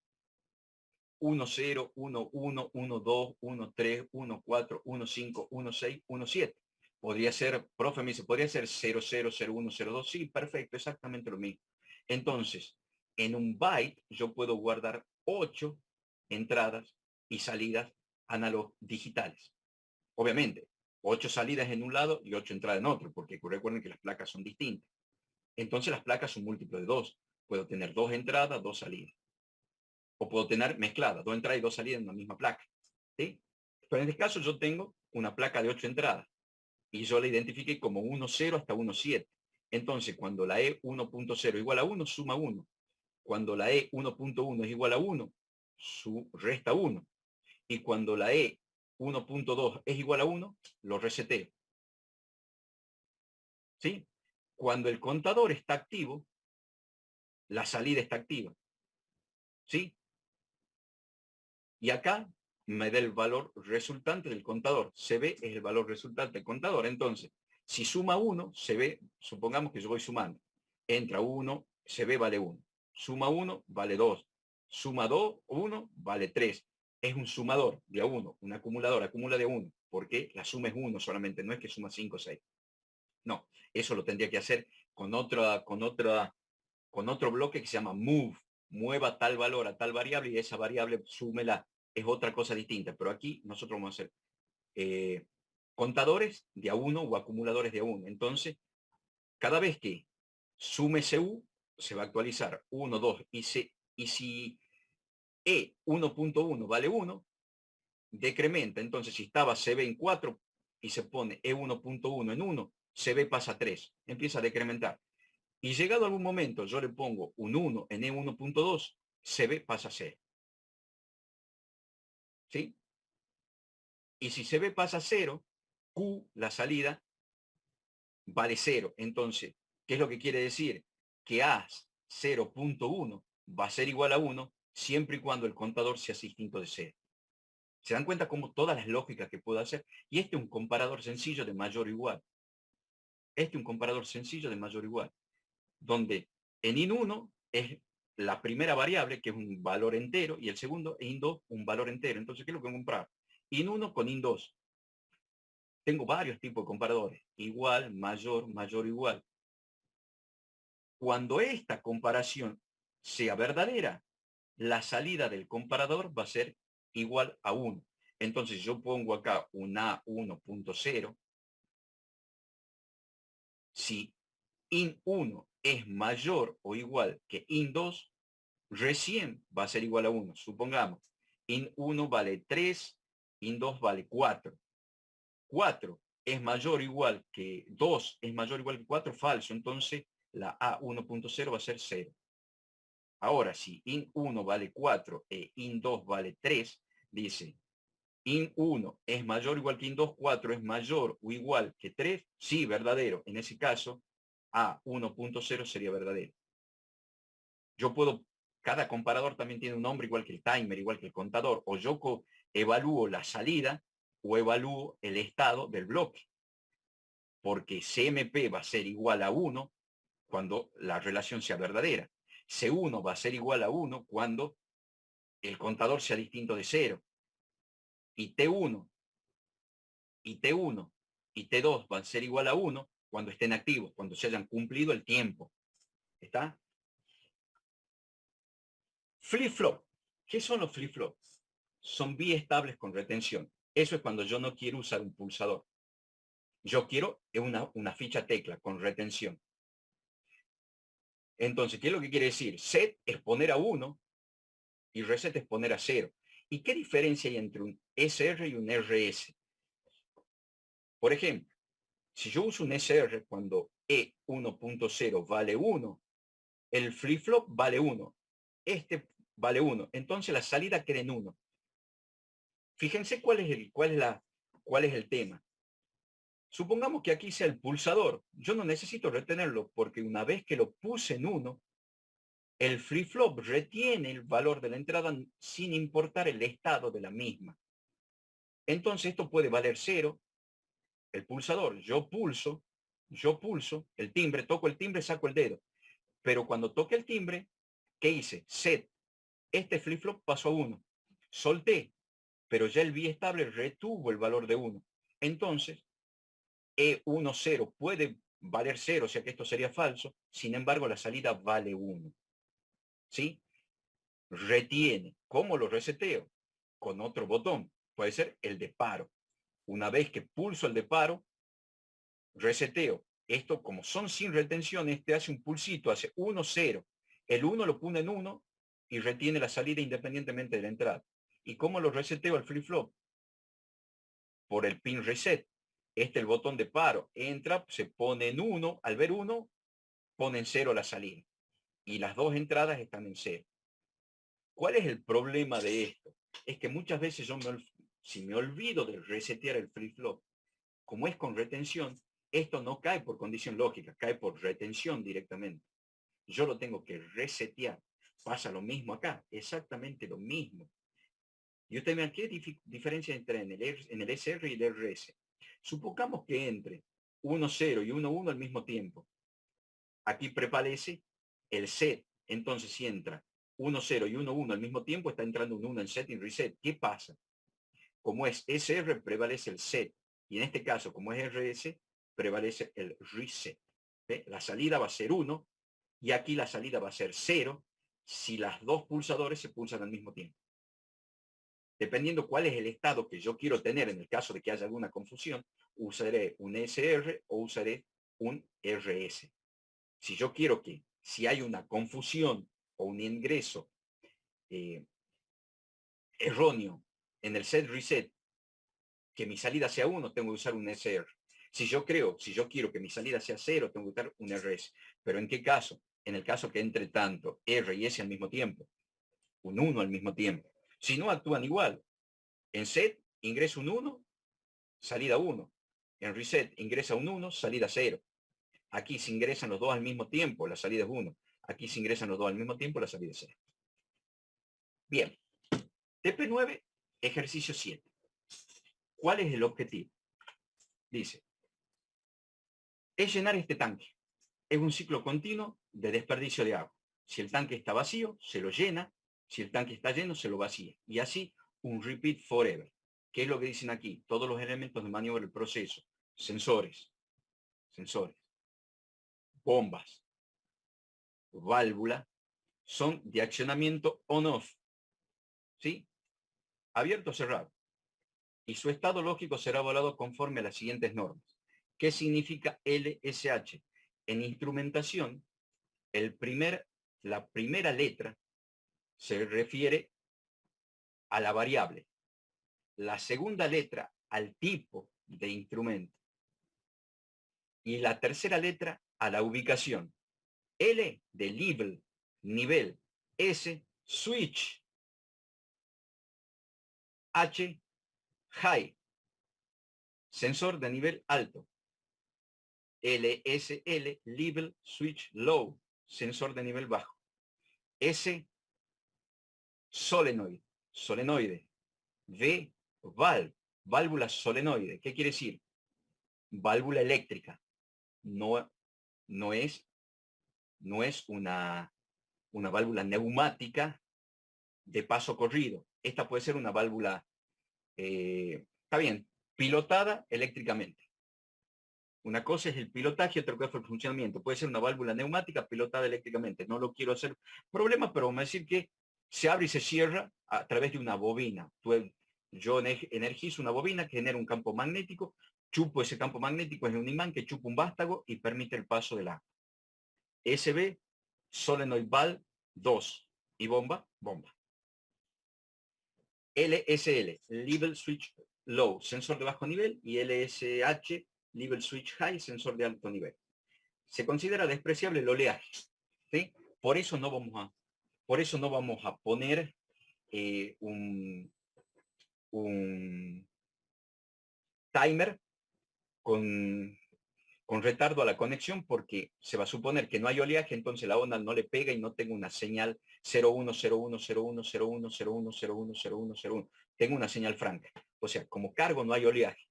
1, 0, 1, 1, 1, 2, 1, 3, 1, 4, 1, 5, 1, 6, 1, 7. Podría ser, profe, me dice, podría ser 0, 0, 0, 1, 0, 2. Sí, perfecto, exactamente lo mismo. Entonces, en un byte yo puedo guardar 8 entradas y salidas analógicas digitales. Obviamente, 8 salidas en un lado y 8 entradas en otro, porque recuerden que las placas son distintas. Entonces las placas son múltiplos de 2. Puedo tener 2 entradas, 2 salidas. O puedo tener mezcladas, 2 entradas y 2 salidas en la misma placa. ¿Sí? Pero en este caso yo tengo una placa de 8 entradas y yo la identifiqué como 1,0 hasta 1,7. Entonces, cuando la E 1.0 igual a 1, suma 1. Cuando la E 1.1 es igual a 1, resta 1. Y cuando la E 1.2 es igual a 1, lo reseteo. ¿Sí? Cuando el contador está activo, la salida está activa. ¿Sí? Y acá me da el valor resultante del contador. CB es el valor resultante del contador. Entonces, si suma 1, CB, supongamos que yo voy sumando. Entra 1, CB vale 1. Suma 1, vale 2. Suma 2, 1, vale 3. Es un sumador de a 1, un acumulador, acumula de 1, porque la suma es 1 solamente, no es que suma 5 o 6. No, eso lo tendría que hacer con otro bloque que se llama move. Mueva tal valor a tal variable y esa variable súmela. Es otra cosa distinta, pero aquí nosotros vamos a hacer contadores de a 1 o acumuladores de a 1. Entonces, cada vez que sume CU, se va a actualizar 1, 2 y si E 1.1 vale 1, decrementa. Entonces, si estaba CB en 4 y se pone E 1.1 en 1, CB pasa a 3, empieza a decrementar. Y llegado a algún momento yo le pongo un 1 en E1.2, CB pasa a 0. ¿Sí? Y si CB pasa a 0, Q, la salida, vale 0. Entonces, ¿qué es lo que quiere decir? Que A 0.1 va a ser igual a 1 siempre y cuando el contador sea distinto de 0. ¿Se dan cuenta cómo todas las lógicas que puedo hacer? Y este es un comparador sencillo de mayor o igual. Este es un comparador sencillo de mayor o igual. Donde en IN1 es la primera variable, que es un valor entero, y el segundo, IN2, un valor entero. Entonces, ¿qué es lo que voy a comprar? IN1 con IN2. Tengo varios tipos de comparadores. Igual, mayor, mayor, igual. Cuando esta comparación sea verdadera, la salida del comparador va a ser igual a 1. Entonces yo pongo acá un A1.0. Si IN1 es mayor o igual que IN2, recién va a ser igual a 1. Supongamos, IN1 vale 3, IN2 vale 4. 4 es mayor o igual que 2, es mayor o igual que 4, falso. Entonces la A1.0 va a ser 0. Ahora, si IN1 vale 4 e IN2 vale 3, dice, IN1 es mayor o igual que IN2, 4 es mayor o igual que 3, sí, verdadero. En ese caso, A1.0 sería verdadero. Yo puedo, cada comparador también tiene un nombre igual que el timer, igual que el contador, o yo evalúo la salida o evalúo el estado del bloque, porque CMP va a ser igual a 1 cuando la relación sea verdadera. C1 va a ser igual a 1 cuando el contador sea distinto de 0. Y T1 y T1 y T2 van a ser igual a 1 cuando estén activos, cuando se hayan cumplido el tiempo. ¿Está? Flip-flop. ¿Qué son los flip-flops? Son biestables con retención. Eso es cuando yo no quiero usar un pulsador. Yo quiero una ficha tecla con retención. Entonces, ¿qué es lo que quiere decir? Set es poner a 1 y reset es poner a 0. ¿Y qué diferencia hay entre un SR y un RS? Por ejemplo, si yo uso un SR cuando E1.0 vale 1, el flip-flop vale 1, este vale 1, entonces la salida queda en 1. Fíjense cuál es el tema. Supongamos que aquí sea el pulsador. Yo no necesito retenerlo porque una vez que lo puse en 1, el flip-flop retiene el valor de la entrada sin importar el estado de la misma. Entonces esto puede valer 0, el pulsador, yo pulso, el timbre, toco el timbre, saco el dedo. Pero cuando toque el timbre, ¿qué hice? Set. Este flip-flop pasó a 1. Solté, pero ya el biestable retuvo el valor de 1. Entonces, E10 puede valer 0, o sea que esto sería falso. Sin embargo, la salida vale 1. ¿Sí? Retiene. ¿Cómo lo reseteo? Con otro botón. Puede ser el de paro. Una vez que pulso el de paro, reseteo. Esto, como son sin retención, este hace un pulsito, hace 1, 0. El 1 lo pone en 1 y retiene la salida independientemente de la entrada. ¿Y cómo lo reseteo al flip-flop? Por el pin reset. El botón de paro. Entra, se pone en 1. Al ver 1, pone en 0 la salida. Y las dos entradas están en 0. ¿Cuál es el problema de esto? Es que muchas veces si me olvido de resetear el flip-flop, como es con retención, esto no cae por condición lógica, cae por retención directamente. Yo lo tengo que resetear. Pasa lo mismo acá, exactamente lo mismo. Y usted vean qué diferencia entre en el SR y el RS. Supongamos que entre 1-0 y 1-1 al mismo tiempo. Aquí prevalece el set. Entonces, si entra 1-0 y 1-1 al mismo tiempo, está entrando un 1 en set y reset. ¿Qué pasa? Como es SR, prevalece el set. Y en este caso, como es RS, prevalece el reset. ¿Ve? La salida va a ser 1 y aquí la salida va a ser 0 si las dos pulsadores se pulsan al mismo tiempo. Dependiendo cuál es el estado que yo quiero tener en el caso de que haya alguna confusión, usaré un SR o usaré un RS. Si yo quiero que si hay una confusión o un ingreso erróneo en el set reset, que mi salida sea 1, tengo que usar un SR. Si yo quiero que mi salida sea 0, tengo que usar un RS. Pero ¿en qué caso? En el caso que entre tanto R y S al mismo tiempo, un 1 al mismo tiempo. Si no, actúan igual. En set ingresa un 1, salida 1. En reset ingresa un 1, salida 0. Aquí se ingresan los dos al mismo tiempo, la salida es 1. Aquí se ingresan los dos al mismo tiempo, la salida es 0. Bien. TP9, ejercicio 7. ¿Cuál es el objetivo? Dice, es llenar este tanque. Es un ciclo continuo de desperdicio de agua. Si el tanque está vacío, se lo llena. Si el tanque está lleno, se lo vacía. Y así, un repeat forever. ¿Qué es lo que dicen aquí? Todos los elementos de maniobra del proceso. Sensores, bombas, válvula, son de accionamiento on-off. ¿Sí? Abierto o cerrado. Y su estado lógico será evaluado conforme a las siguientes normas. ¿Qué significa LSH? En instrumentación, la primera letra se refiere a la variable. La segunda letra al tipo de instrumento. Y la tercera letra a la ubicación. L de level, nivel. S, switch. H, high. Sensor de nivel alto. LSL, level, switch, low. Sensor de nivel bajo. S, solenoide. V, valve, válvula solenoide. ¿Qué quiere decir? Válvula eléctrica. No es una válvula neumática de paso corrido. Esta puede ser una válvula, está bien, pilotada eléctricamente. Una cosa es el pilotaje, otra cosa es el funcionamiento. Puede ser una válvula neumática pilotada eléctricamente. No lo quiero hacer problema, pero vamos a decir que se abre y se cierra a través de una bobina. Yo energizo una bobina que genera un campo magnético, chupo ese campo magnético, es un imán que chupa un vástago y permite el paso del agua. SB, solenoid valve 2 y bomba. LSL, level switch low, sensor de bajo nivel, y LSH, level switch high, sensor de alto nivel. Se considera despreciable el oleaje, ¿sí? Por eso no vamos a poner un timer con retardo a la conexión, porque se va a suponer que no hay oleaje, entonces la onda no le pega y no tengo una señal 0101010101010101. Tengo una señal franca. O sea, como cargo no hay oleaje.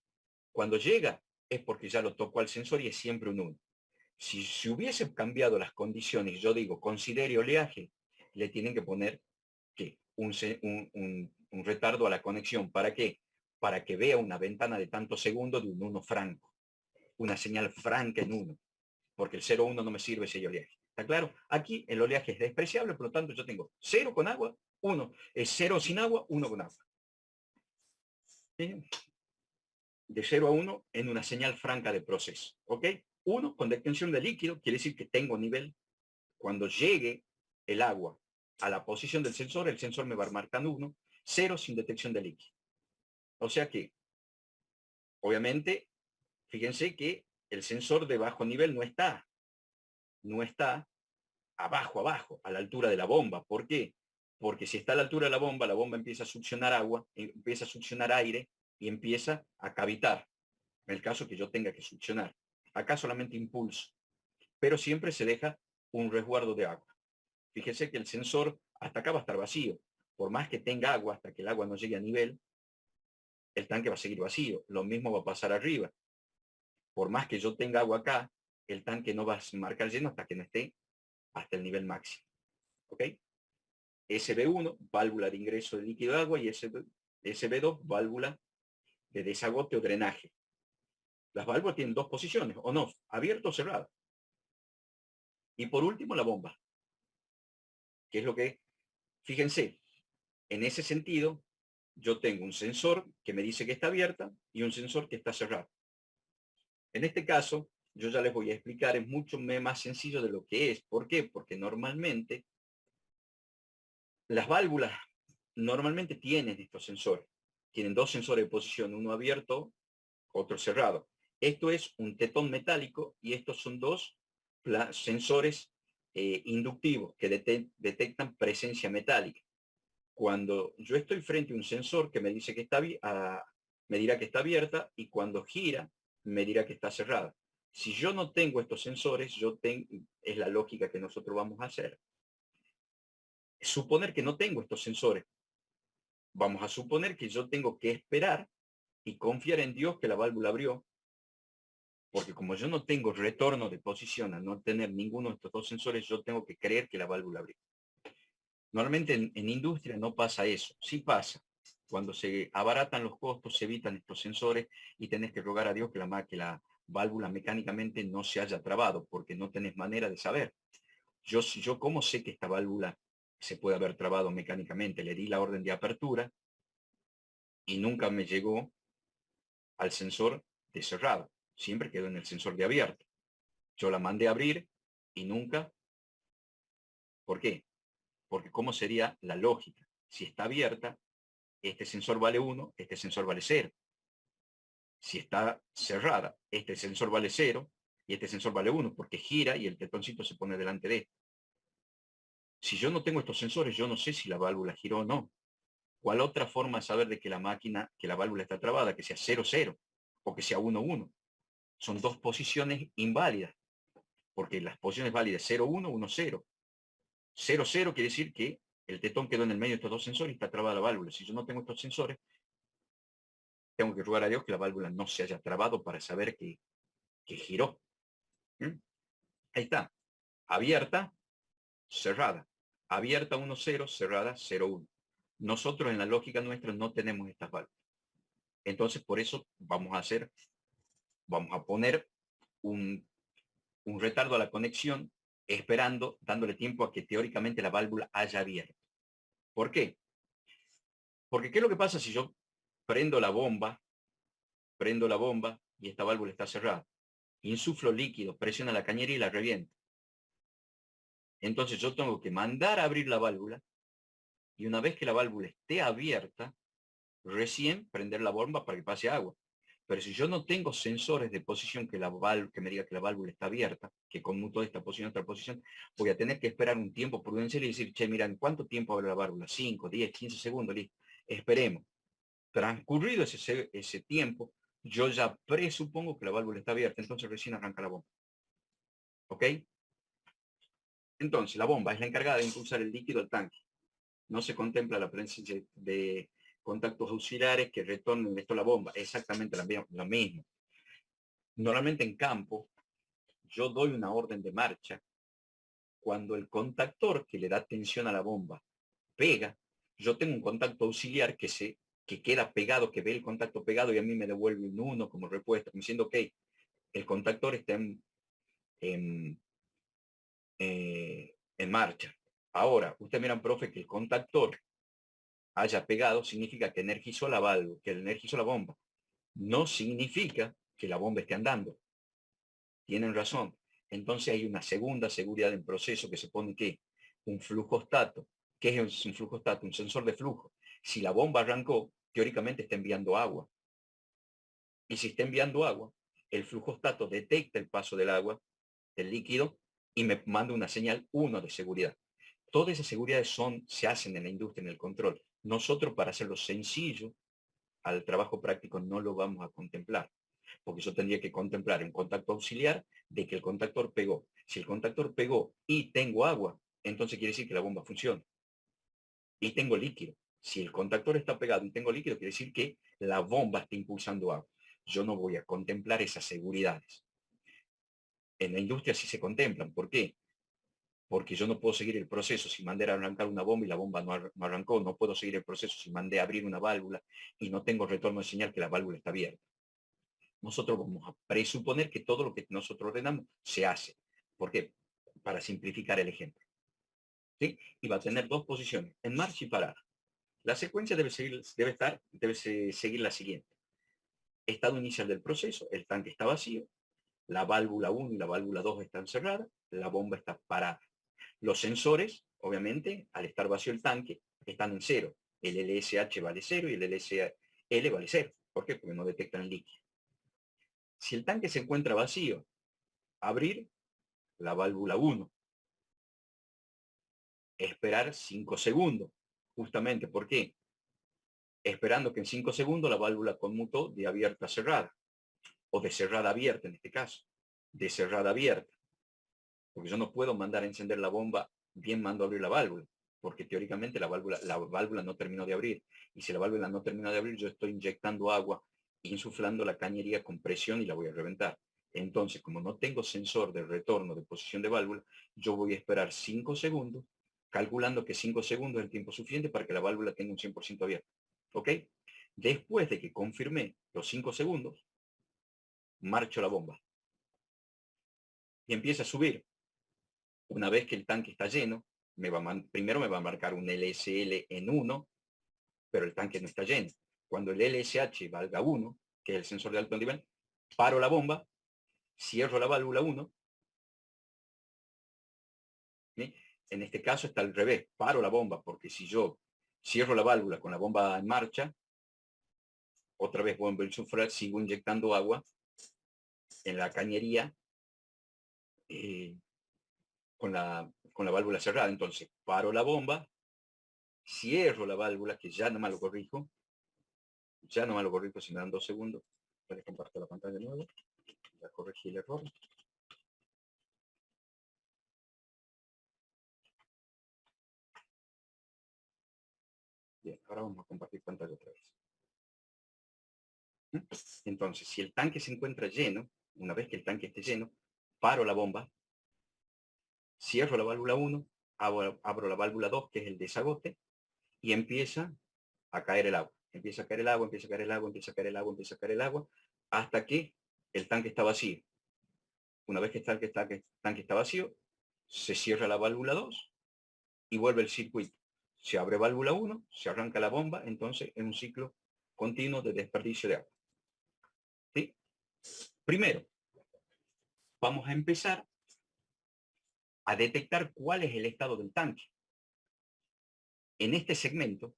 Cuando llega es porque ya lo tocó al sensor y es siempre un 1. Si se hubiese cambiado las condiciones, yo digo, considere oleaje, le tienen que poner ¿qué? Un retardo a la conexión. ¿Para qué? Para que vea una ventana de tantos segundos de un 1 franco. Una señal franca en 1. Porque el 0,1 no me sirve si hay oleaje. ¿Está claro? Aquí el oleaje es despreciable, por lo tanto yo tengo 0 con agua, 1. Es 0 sin agua, 1 con agua. ¿Sí? De 0 a 1 en una señal franca de proceso. ¿Ok? 1 con detención de líquido, quiere decir que tengo nivel. Cuando llegue el agua a la posición del sensor, el sensor me va a marcar 1. 0 sin detección de líquido. O sea que, obviamente, fíjense que el sensor de bajo nivel no está abajo, a la altura de la bomba. ¿Por qué? Porque si está a la altura de la bomba empieza a succionar agua, empieza a succionar aire y empieza a cavitar. En el caso que yo tenga que succionar. Acá solamente impulso, pero siempre se deja un resguardo de agua. Fíjese que el sensor hasta acá va a estar vacío. Por más que tenga agua, hasta que el agua no llegue a nivel, el tanque va a seguir vacío. Lo mismo va a pasar arriba. Por más que yo tenga agua acá, el tanque no va a marcar lleno hasta que no esté hasta el nivel máximo. ¿Ok? SB1, válvula de ingreso de líquido de agua, y SB2, válvula de desagote o drenaje. Las válvulas tienen dos posiciones, on-off, abierto o cerrado. Y por último, la bomba. Que es lo que, fíjense, en ese sentido, yo tengo un sensor que me dice que está abierta y un sensor que está cerrado. En este caso, yo ya les voy a explicar, es mucho más sencillo de lo que es. ¿Por qué? Porque normalmente las válvulas normalmente tienen estos sensores. Tienen dos sensores de posición, uno abierto, otro cerrado. Esto es un tetón metálico y estos son dos sensores inductivos que detectan presencia metálica. Cuando yo estoy frente a un sensor que me dice que está me dirá que está abierta, y cuando gira me dirá que está cerrada. Si yo no tengo estos sensores, es la lógica que nosotros vamos a hacer. Suponer que no tengo estos sensores. Vamos a suponer que yo tengo que esperar y confiar en Dios que la válvula abrió, porque como yo no tengo retorno de posición, al no tener ninguno de estos dos sensores, yo tengo que creer que la válvula abrió. Normalmente en industria no pasa eso. Sí pasa. Cuando se abaratan los costos, se evitan estos sensores y tenés que rogar a Dios que la válvula mecánicamente no se haya trabado, porque no tenés manera de saber. Yo ¿cómo sé que esta válvula se puede haber trabado mecánicamente? Le di la orden de apertura y nunca me llegó al sensor de cerrado. Siempre quedó en el sensor de abierto. Yo la mandé a abrir y nunca. ¿Por qué? Porque ¿cómo sería la lógica? Si está abierta, este sensor vale 1, este sensor vale 0. Si está cerrada, este sensor vale 0 y este sensor vale 1, porque gira y el tetoncito se pone delante de él. Si yo no tengo estos sensores, yo no sé si la válvula giró o no. ¿Cuál otra forma de saber de que la válvula está trabada? Que sea 0,0 o que sea 1,1. Son dos posiciones inválidas, porque las posiciones válidas 0,1, 1,0. 0,0 quiere decir que el tetón quedó en el medio de estos dos sensores y está trabada la válvula. Si yo no tengo estos sensores, tengo que rogar a Dios que la válvula no se haya trabado para saber que giró. ¿Mm? Ahí está. Abierta, cerrada. Abierta 1,0, cerrada 0,1. Nosotros en la lógica nuestra no tenemos estas válvulas. Entonces, por eso vamos a poner un retardo a la conexión, esperando, dándole tiempo a que teóricamente la válvula haya abierto. ¿Por qué? Porque ¿qué es lo que pasa si yo prendo la bomba y esta válvula está cerrada? Insuflo líquido, presiona la cañería y la reviento. Entonces yo tengo que mandar a abrir la válvula, y una vez que la válvula esté abierta, recién prender la bomba para que pase agua. Pero si yo no tengo sensores de posición que me diga que la válvula está abierta, que conmutó esta posición a otra posición, voy a tener que esperar un tiempo prudencial y decir, che, mira, ¿en cuánto tiempo abre la válvula? 5, 10, 15 segundos, listo. Esperemos. Transcurrido ese tiempo, yo ya presupongo que la válvula está abierta, entonces recién arranca la bomba. ¿Ok? Entonces, la bomba es la encargada de impulsar el líquido al tanque. No se contempla la presencia de contactos auxiliares que retornen esto a la bomba. Exactamente lo mismo. Normalmente en campo, yo doy una orden de marcha cuando el contactor que le da tensión a la bomba pega. Yo tengo un contacto auxiliar que queda pegado, que ve el contacto pegado y a mí me devuelve un 1 como respuesta, como diciendo, ok, el contactor está en, en marcha. Ahora, usted mira, profe, que el contactor haya pegado significa que energizó la válvula, que energizó la bomba. No significa que la bomba esté andando. Tienen razón. Entonces hay una segunda seguridad en proceso que se pone que un flujostato. ¿Qué es un flujostato? Un sensor de flujo. Si la bomba arrancó, teóricamente está enviando agua. Y si está enviando agua, el flujostato detecta el paso del agua, del líquido, y me manda una señal 1 de seguridad. Todas esas seguridades se hacen en la industria, en el control. Nosotros, para hacerlo sencillo, al trabajo práctico no lo vamos a contemplar, porque yo tendría que contemplar un contacto auxiliar de que el contactor pegó. Si el contactor pegó y tengo agua, entonces quiere decir que la bomba funciona. Y tengo líquido. Si el contactor está pegado y tengo líquido, quiere decir que la bomba está impulsando agua. Yo no voy a contemplar esas seguridades. En la industria sí se contemplan. ¿Por qué? Porque yo no puedo seguir el proceso si mandé a arrancar una bomba y la bomba no arrancó. No puedo seguir el proceso si mandé a abrir una válvula y no tengo retorno de señal que la válvula está abierta. Nosotros vamos a presuponer que todo lo que nosotros ordenamos se hace. ¿Por qué? Para simplificar el ejemplo. ¿Sí? Y va a tener dos posiciones, en marcha y parada. La secuencia debe seguir la siguiente. Estado inicial del proceso, el tanque está vacío, la válvula 1 y la válvula 2 están cerradas, la bomba está parada. Los sensores, obviamente, al estar vacío el tanque, están en cero. El LSH vale 0 y el LSL vale 0. ¿Por qué? Porque no detectan el líquido. Si el tanque se encuentra vacío, abrir la válvula 1. Esperar 5 segundos. Justamente, ¿por qué? Esperando que en 5 segundos la válvula conmutó de abierta a cerrada. O de cerrada a abierta en este caso. De cerrada a abierta. Porque yo no puedo mandar a encender la bomba, bien mando a abrir la válvula. Porque teóricamente la válvula no terminó de abrir. Y si la válvula no terminó de abrir, yo estoy inyectando agua, insuflando la cañería con presión y la voy a reventar. Entonces, como no tengo sensor de retorno de posición de válvula, yo voy a esperar 5 segundos, calculando que 5 segundos es el tiempo suficiente para que la válvula tenga un 100% abierto. ¿Ok? Después de que confirmé los 5 segundos, marcho la bomba. Y empieza a subir. Una vez que el tanque está lleno, primero me va a marcar un LSL en 1, pero el tanque no está lleno. Cuando el LSH valga 1, que es el sensor de alto nivel, paro la bomba, cierro la válvula 1. ¿Sí? En este caso está al revés, paro la bomba, porque si yo cierro la válvula con la bomba en marcha, otra vez vuelvo a insuflar, sigo inyectando agua en la cañería con la válvula cerrada. Entonces paro la bomba, cierro la válvula, que ya no me lo corrijo, si me dan 2 segundos. Voy a compartir la pantalla de nuevo, ya corregí el error. Bien, ahora vamos a compartir pantalla otra vez. Entonces, si el tanque se encuentra lleno, una vez que el tanque esté lleno, paro la bomba, cierro la válvula 1, abro la válvula 2, que es el desagote, y empieza a caer el agua. Empieza a caer el agua, empieza a caer el agua, empieza a caer el agua, empieza a caer el agua, hasta que el tanque está vacío. Una vez que el tanque está vacío, se cierra la válvula 2 y vuelve el circuito. Se abre válvula 1, se arranca la bomba, entonces es un ciclo continuo de desperdicio de agua. ¿Sí? Primero, vamos a empezar a detectar cuál es el estado del tanque. En este segmento,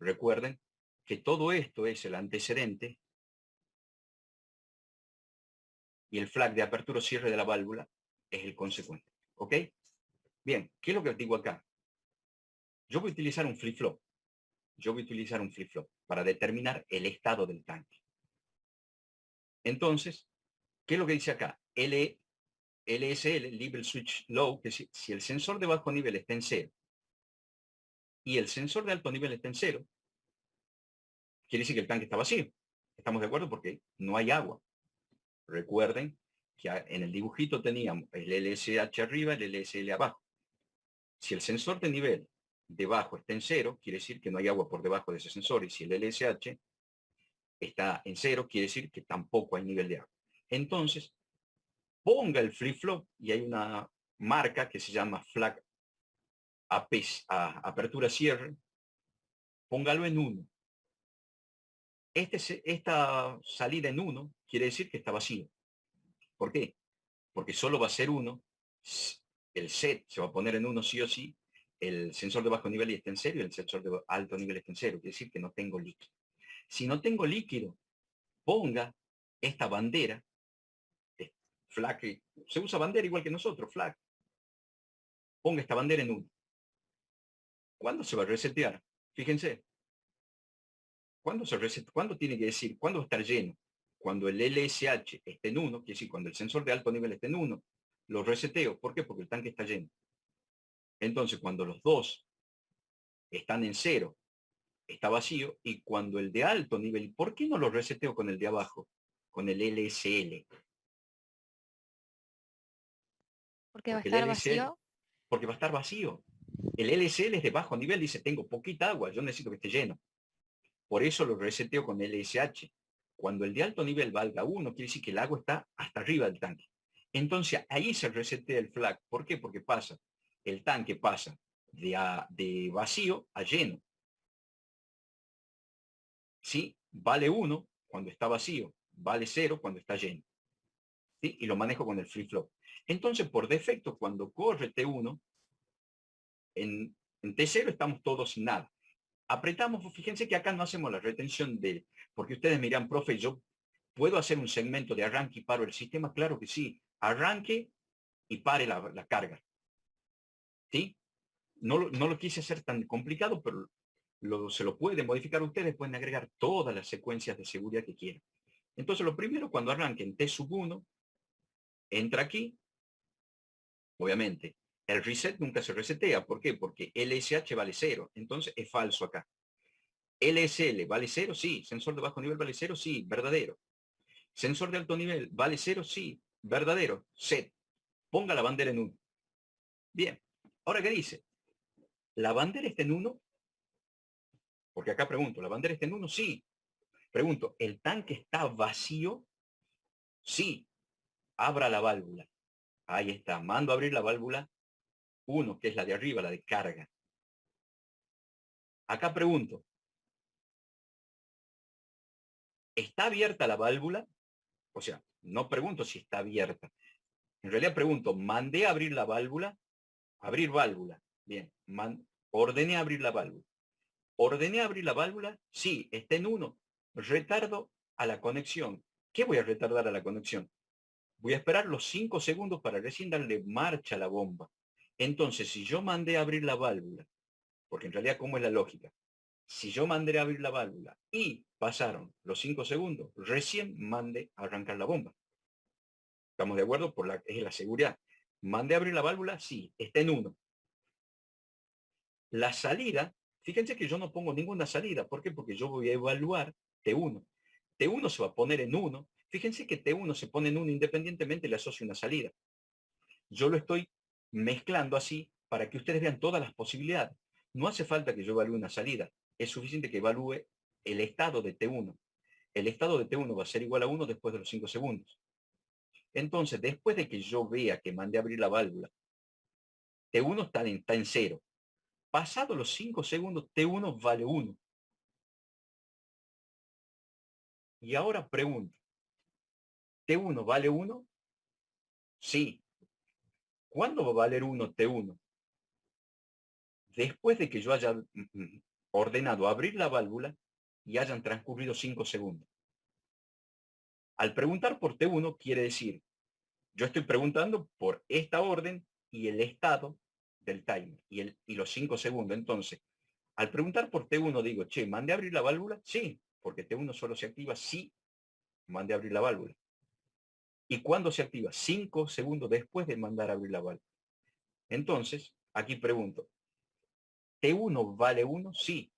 recuerden que todo esto es el antecedente y el flag de apertura o cierre de la válvula es el consecuente. ¿Ok? Bien, ¿qué es lo que os digo acá? Yo voy a utilizar un flip-flop. Para determinar el estado del tanque. Entonces, ¿qué es lo que dice acá? LSL, Level Switch Low, que si el sensor de bajo nivel está en 0 y el sensor de alto nivel está en 0, quiere decir que el tanque está vacío. ¿Estamos de acuerdo? Porque no hay agua. Recuerden que en el dibujito teníamos el LSH arriba, el LSL abajo. Si el sensor de nivel debajo está en 0, quiere decir que no hay agua por debajo de ese sensor. Y si el LSH está en 0, quiere decir que tampoco hay nivel de agua. Entonces, ponga el flip-flop y hay una marca que se llama flag apertura cierre, póngalo en 1. Esta salida en 1 quiere decir que está vacío. ¿Por qué? Porque solo va a ser 1. El set se va a poner en 1 sí o sí. El sensor de bajo nivel está en 0 y el sensor de alto nivel está en 0. Quiere decir que no tengo líquido. Si no tengo líquido, ponga esta bandera. Flag, se usa bandera igual que nosotros, flag. Ponga esta bandera en 1. ¿Cuándo se va a resetear? Fíjense. ¿Cuándo tiene que decir? ¿Cuándo va a estar lleno? Cuando el LSH esté en 1, quiere decir, cuando el sensor de alto nivel esté en 1, lo reseteo. ¿Por qué? Porque el tanque está lleno. Entonces, cuando los dos están en 0, está vacío. Y cuando el de alto nivel, ¿por qué no lo reseteo con el de abajo? Con el LSL. Porque va a Porque el estar LSL, vacío. porque va a estar vacío. El LSL es de bajo nivel, dice, tengo poquita agua, yo necesito que esté lleno. Por eso lo reseteo con LSH. Cuando el de alto nivel valga 1, quiere decir que el agua está hasta arriba del tanque. Entonces ahí se resetea el flag. ¿Por qué? Porque el tanque pasa de vacío a lleno. ¿Sí? Vale 1 cuando está vacío, vale 0 cuando está lleno. ¿Sí? Y lo manejo con el flip-flop. Entonces, por defecto, cuando corre T1, en T0 estamos todos sin nada. Apretamos, fíjense que acá no hacemos la retención porque ustedes miran, profe, yo puedo hacer un segmento de arranque y paro el sistema. Claro que sí, arranque y pare la carga. ¿Sí? No lo quise hacer tan complicado, pero se lo pueden modificar ustedes, pueden agregar todas las secuencias de seguridad que quieran. Entonces, lo primero, cuando arranquen T1, entra aquí, obviamente. El reset nunca se resetea. ¿Por qué? Porque LSH vale 0. Entonces, es falso acá. LSL vale 0, sí. Sensor de bajo nivel vale 0, sí. Verdadero. Sensor de alto nivel vale 0, sí. Verdadero. Set. Ponga la bandera en 1. Bien. Ahora, ¿qué dice? ¿La bandera está en 1? Porque acá pregunto, ¿la bandera está en 1? Sí. Pregunto, ¿el tanque está vacío? Sí. Abra la válvula. Ahí está. Mando a abrir la válvula 1, que es la de arriba, la de carga. Acá pregunto, ¿está abierta la válvula? O sea, no pregunto si está abierta. En realidad pregunto, ¿mandé a abrir la válvula? Abrir válvula. Bien. Ordené abrir la válvula. ¿Ordené abrir la válvula? Sí, está en 1. Retardo a la conexión. ¿Qué voy a retardar a la conexión? Voy a esperar los 5 segundos para recién darle marcha a la bomba. Entonces, si yo mandé a abrir la válvula, porque en realidad, ¿cómo es la lógica? Si yo mandé a abrir la válvula y pasaron los 5 segundos, recién mandé a arrancar la bomba. ¿Estamos de acuerdo? Es la seguridad. ¿Mandé a abrir la válvula? Sí, está en 1. La salida, fíjense que yo no pongo ninguna salida. ¿Por qué? Porque yo voy a evaluar T1. T1 se va a poner en 1. Fíjense que T1 se pone en 1 independientemente le asocio una salida. Yo lo estoy mezclando así para que ustedes vean todas las posibilidades. No hace falta que yo evalúe una salida. Es suficiente que evalúe el estado de T1. El estado de T1 va a ser igual a 1 después de los 5 segundos. Entonces, después de que yo vea que mandé a abrir la válvula, T1 está en 0. Pasado los 5 segundos, T1 vale 1. Y ahora pregunto, ¿T1 vale 1? Sí. ¿Cuándo va a valer 1 T1? Después de que yo haya ordenado abrir la válvula y hayan transcurrido 5 segundos. Al preguntar por T1 quiere decir, yo estoy preguntando por esta orden y el estado del timer y los 5 segundos. Entonces, al preguntar por T1 digo, che, ¿mandé a abrir la válvula? Sí, porque T1 solo se activa si mandé a abrir la válvula. ¿Y cuándo se activa? 5 segundos después de mandar a abrir la válvula. Entonces, aquí pregunto, ¿T1 vale 1? Sí.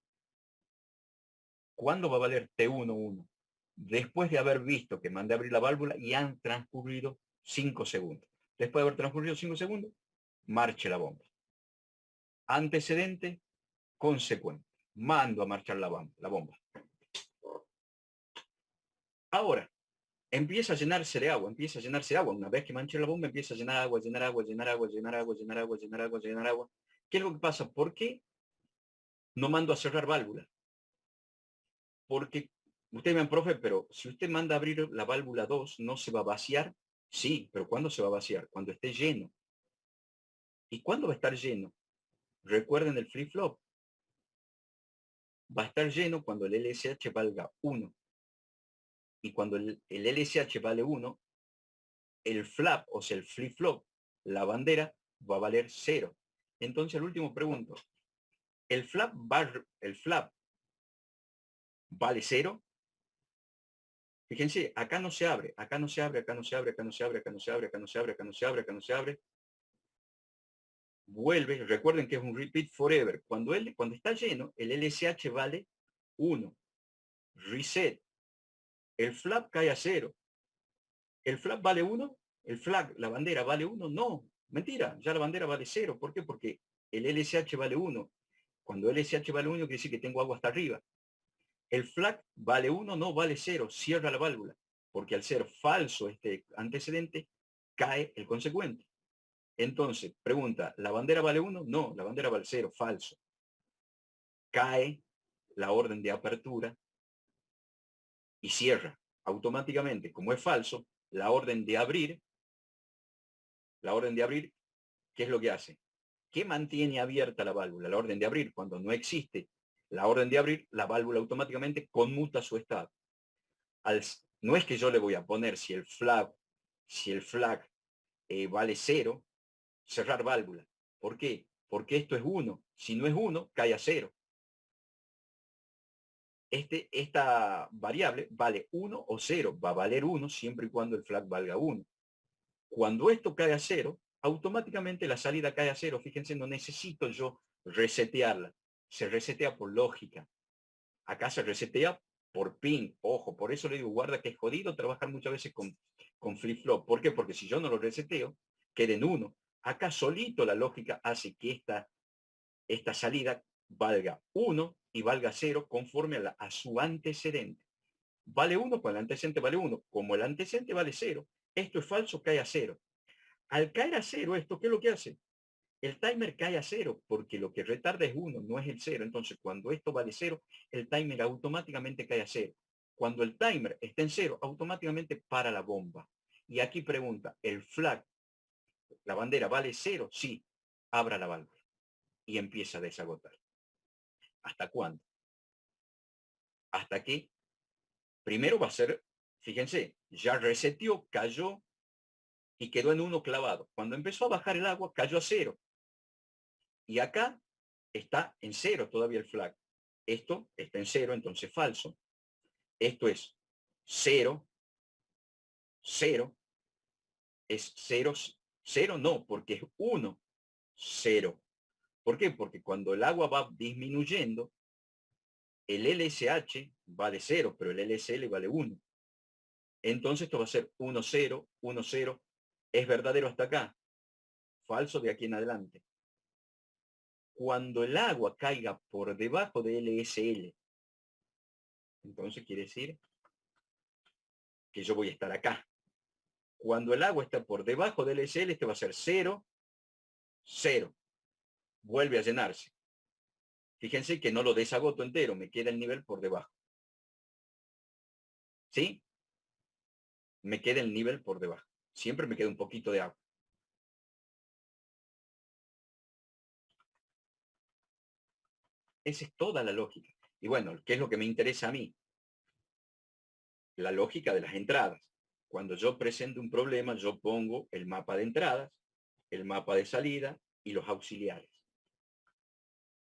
¿Cuándo va a valer T1 1? Después de haber visto que mandé a abrir la válvula y han transcurrido 5 segundos. Después de haber transcurrido 5 segundos, marche la bomba. Antecedente, consecuente. Mando a marchar la bomba. Ahora, empieza a llenarse de agua, empieza a llenarse de agua. Una vez que manche la bomba, empieza a llenar agua, llenar agua, llenar agua, llenar agua, llenar agua, llenar agua, llenar agua. ¿Qué es lo que pasa? ¿Por qué no mando a cerrar válvula? Porque, usted me profe, pero si usted manda a abrir la válvula 2, ¿no se va a vaciar? Sí, pero ¿cuándo se va a vaciar? Cuando esté lleno. ¿Y cuándo va a estar lleno? Recuerden el flip-flop. Va a estar lleno cuando el LSH valga 1. Y cuando el LSH vale 1, el flap, o sea, el flip-flop, la bandera, va a valer 0. Entonces, el último pregunto, ¿el flap vale 0? Fíjense, acá no se abre, acá no se abre, acá no se abre, acá no se abre, acá no se abre, acá no se abre, acá no se abre, acá no se abre. Vuelve, recuerden que es un repeat forever. Cuando está lleno, el LSH vale 1. Reset. El flap cae a 0. ¿El flap vale 1? ¿El flag, la bandera, vale 1? No, mentira, ya la bandera vale 0. ¿Por qué? Porque el LSH vale 1. Cuando el LSH vale 1, quiere decir que tengo agua hasta arriba. El flag vale 1, no, vale 0. Cierra la válvula. Porque al ser falso este antecedente, cae el consecuente. Entonces, pregunta, ¿la bandera vale 1? No, la bandera vale 0, falso. Cae la orden de apertura y cierra automáticamente. Como es falso, la orden de abrir, ¿qué es lo que hace? ¿Qué mantiene abierta la válvula? La orden de abrir. Cuando no existe la orden de abrir, la válvula automáticamente conmuta su estado. No es que yo le voy a poner si el flag vale 0, cerrar válvula. ¿Por qué? Porque esto es 1. Si no es 1, cae a 0. Esta variable vale 1 o 0. Va a valer 1 siempre y cuando el flag valga 1. Cuando esto cae a 0, automáticamente la salida cae a 0. Fíjense, no necesito yo resetearla. Se resetea por lógica. Acá se resetea por pin. Ojo, por eso le digo, guarda que es jodido trabajar muchas veces con flip-flop. ¿Por qué? Porque si yo no lo reseteo, queda en 1. Acá solito la lógica hace que esta salida valga 1 y valga 0 conforme a su antecedente. Vale 1 cuando el antecedente vale 1. Como el antecedente vale 0, esto es falso, cae a 0. Al caer a 0 esto, ¿qué es lo que hace? El timer cae a 0 porque lo que retarda es 1, no es el 0. Entonces, cuando esto vale 0, el timer automáticamente cae a 0. Cuando el timer está en 0, automáticamente para la bomba. Y aquí pregunta, ¿el flag, la bandera, vale 0? Sí, abra la válvula y empieza a desagotar. ¿Hasta cuándo? Hasta que primero va a ser, fíjense, ya reseteó, cayó y quedó en 1 clavado. Cuando empezó a bajar el agua, cayó a 0. Y acá está en 0 todavía el flag. Esto está en 0, entonces falso. Esto es 0, 0. Es 0, 0 no, porque es 1, 0. ¿Por qué? Porque cuando el agua va disminuyendo, el LSH vale 0, pero el LSL vale 1. Entonces esto va a ser 1, 0, 1, 0. ¿Es verdadero hasta acá? Falso de aquí en adelante. Cuando el agua caiga por debajo de LSL, entonces quiere decir que yo voy a estar acá. Cuando el agua está por debajo del LSL, este va a ser 0, 0. Vuelve a llenarse. Fíjense que no lo desagoto entero, me queda el nivel por debajo. ¿Sí? Me queda el nivel por debajo. Siempre me queda un poquito de agua. Esa es toda la lógica. Y bueno, ¿qué es lo que me interesa a mí? La lógica de las entradas. Cuando yo presento un problema, yo pongo el mapa de entradas, el mapa de salida y los auxiliares.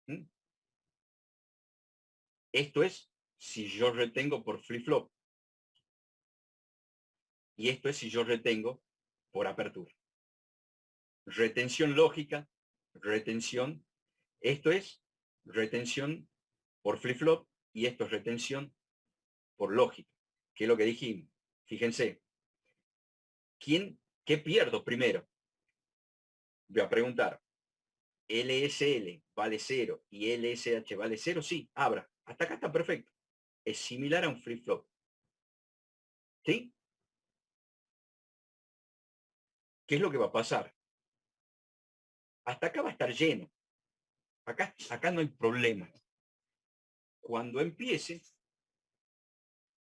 ¿Mm? Esto es si yo retengo por flip-flop. Y esto es si yo retengo por apertura. Retención lógica, retención. Esto es retención por flip-flop y esto es retención por lógica. ¿Qué es lo que dijimos? Fíjense, ¿qué pierdo primero? Voy a preguntar, LSL vale 0 y LSH vale 0, sí, abra. Hasta acá está perfecto. Es similar a un flip-flop. ¿Sí? ¿Qué es lo que va a pasar? Hasta acá va a estar lleno. Acá no hay problema. Cuando empiece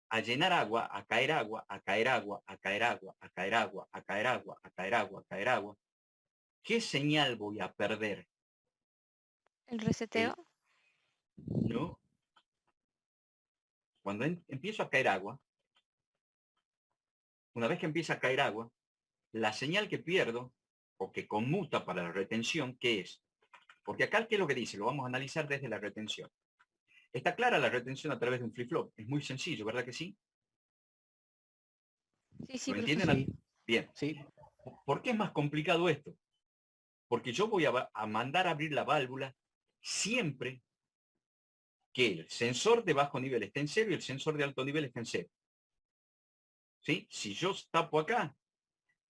a llenar agua, a caer agua, a caer agua, a caer agua, a caer agua, a caer agua, a caer agua, a caer agua, ¿qué señal voy a perder? ¿El reseteo? No. Cuando empiezo a caer agua, una vez que empieza a caer agua, la señal que pierdo o que conmuta para la retención, ¿qué es? Porque acá, ¿qué es lo que dice? Lo vamos a analizar desde la retención. Está clara la retención a través de un flip-flop. Es muy sencillo, ¿verdad que sí? Sí, sí, ¿Lo profe. entienden? Sí, Bien. sí, ¿Por qué es más complicado esto? Porque yo voy a mandar a abrir la válvula siempre que el sensor de bajo nivel esté en cero y el sensor de alto nivel esté en cero. ¿Sí? Si yo tapo acá,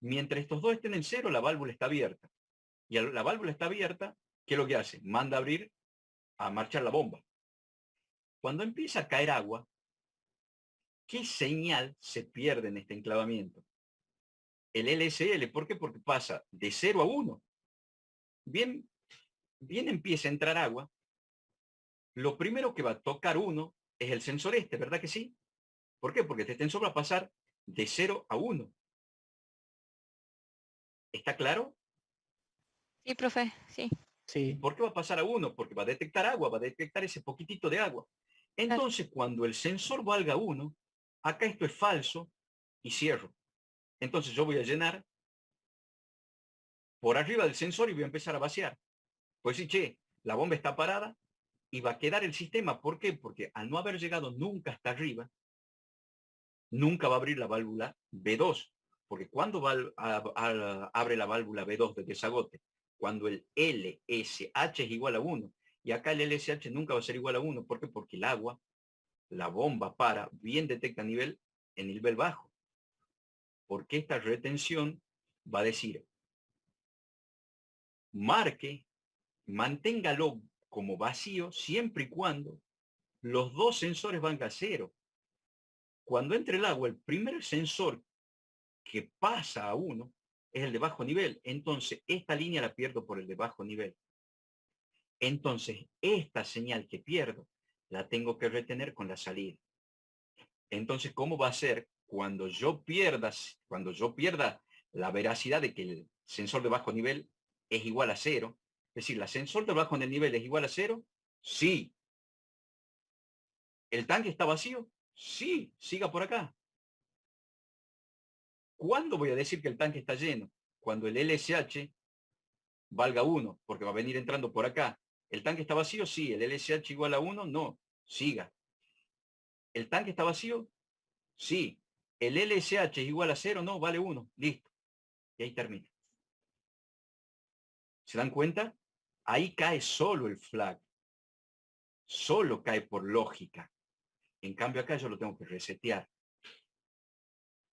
mientras estos dos estén en cero, la válvula está abierta. Y la válvula está abierta, ¿qué es lo que hace? Manda a abrir, a marchar la bomba. Cuando empieza a caer agua, ¿qué señal se pierde en este enclavamiento? El LSL, ¿por qué? Porque pasa de 0 a 1. Bien, bien empieza a entrar agua, lo primero que va a tocar uno es el sensor este, ¿verdad que sí? ¿Por qué? Porque este sensor va a pasar de 0 a 1. ¿Está claro? Sí, profe, sí. ¿Y sí. por qué va a pasar a 1? Porque va a detectar agua, va a detectar ese poquitito de agua. Claro. Entonces, cuando el sensor valga 1, acá esto es falso y cierro. Entonces yo voy a llenar por arriba del sensor y voy a empezar a vaciar. Pues sí, che, la bomba está parada y va a quedar el sistema. ¿Por qué? Porque al no haber llegado nunca hasta arriba, nunca va a abrir la válvula B2. Porque cuando abre la válvula B2 de desagote, cuando el LSH es igual a 1, y acá el LSH nunca va a ser igual a 1. ¿Por qué? Porque el agua, la bomba para, bien detecta en nivel bajo. Porque esta retención va a decir, marque, manténgalo como vacío siempre y cuando los dos sensores van a cero. Cuando entre el agua, el primer sensor que pasa a 1 es el de bajo nivel. Entonces, esta línea la pierdo por el de bajo nivel. Entonces, esta señal que pierdo la tengo que retener con la salida. Entonces, ¿cómo va a ser cuando yo pierda la veracidad de que el sensor de bajo nivel es igual a 0? Es decir, ¿la sensor de bajo nivel es igual a 0? Sí. ¿El tanque está vacío? Sí, siga por acá. ¿Cuándo voy a decir que el tanque está lleno? Cuando el LSH valga 1, porque va a venir entrando por acá. ¿El tanque está vacío? Sí. ¿El LSH igual a 1? No. Siga. ¿El tanque está vacío? Sí. ¿El LSH es igual a 0? No, vale 1. Listo. Y ahí termina. ¿Se dan cuenta? Ahí cae solo el flag. Solo cae por lógica. En cambio acá yo lo tengo que resetear.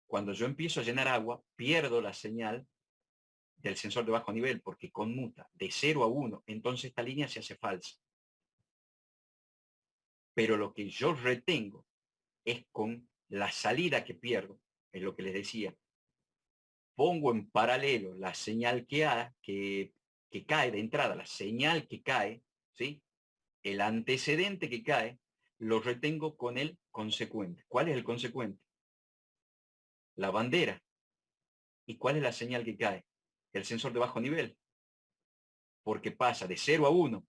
Cuando yo empiezo a llenar agua, pierdo la señal del sensor de bajo nivel porque conmuta de 0 a 1. Entonces esta línea se hace falsa. Pero lo que yo retengo es con la salida que pierdo, es lo que les decía. Pongo en paralelo la señal que cae de entrada, la señal que cae, ¿sí? El antecedente que cae, lo retengo con el consecuente. ¿Cuál es el consecuente? La bandera. ¿Y cuál es la señal que cae? El sensor de bajo nivel. Porque pasa de 0 a 1.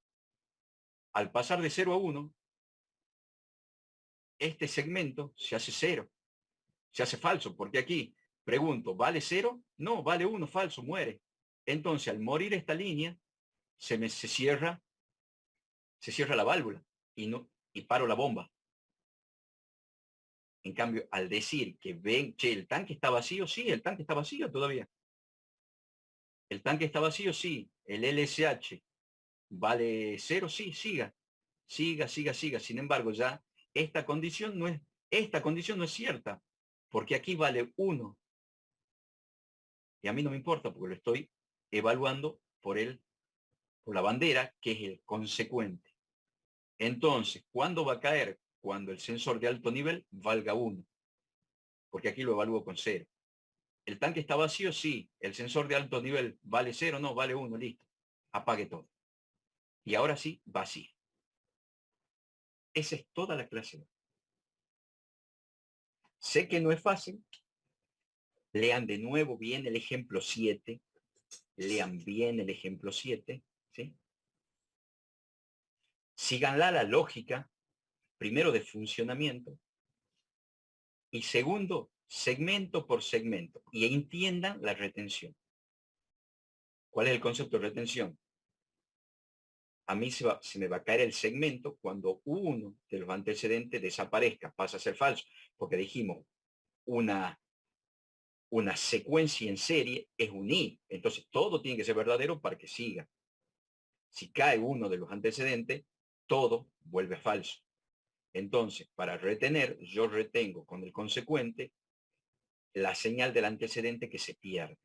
Al pasar de 0 a 1, este segmento se hace 0, se hace falso, porque aquí pregunto, ¿vale 0? No, vale 1, falso, muere. Entonces, al morir esta línea, se cierra la válvula y paro la bomba. En cambio, al decir que ven, che, el tanque está vacío, sí, el tanque está vacío todavía. El tanque está vacío, sí. El LSH vale 0, sí, siga. Sin embargo, ya esta condición no es cierta, porque aquí vale 1. Y a mí no me importa, porque lo estoy evaluando por la bandera, que es el consecuente. Entonces, ¿cuándo va a caer? Cuando el sensor de alto nivel valga 1, porque aquí lo evalúo con 0. ¿El tanque está vacío? Sí. ¿El sensor de alto nivel vale 0? No, vale 1, listo. Apague todo. Y ahora sí, vacío. Esa es toda la clase. Sé que no es fácil. Lean de nuevo bien el ejemplo 7. Lean bien el ejemplo 7. ¿Sí? Síganla la lógica, primero de funcionamiento, y segundo, segmento por segmento. Y entiendan la retención. ¿Cuál es el concepto de retención? A mí se me va a caer el segmento cuando uno de los antecedentes desaparezca, pasa a ser falso, porque dijimos una secuencia en serie es un i, entonces todo tiene que ser verdadero para que siga. Si cae uno de los antecedentes, todo vuelve falso. Entonces, para retener, yo retengo con el consecuente la señal del antecedente que se pierde.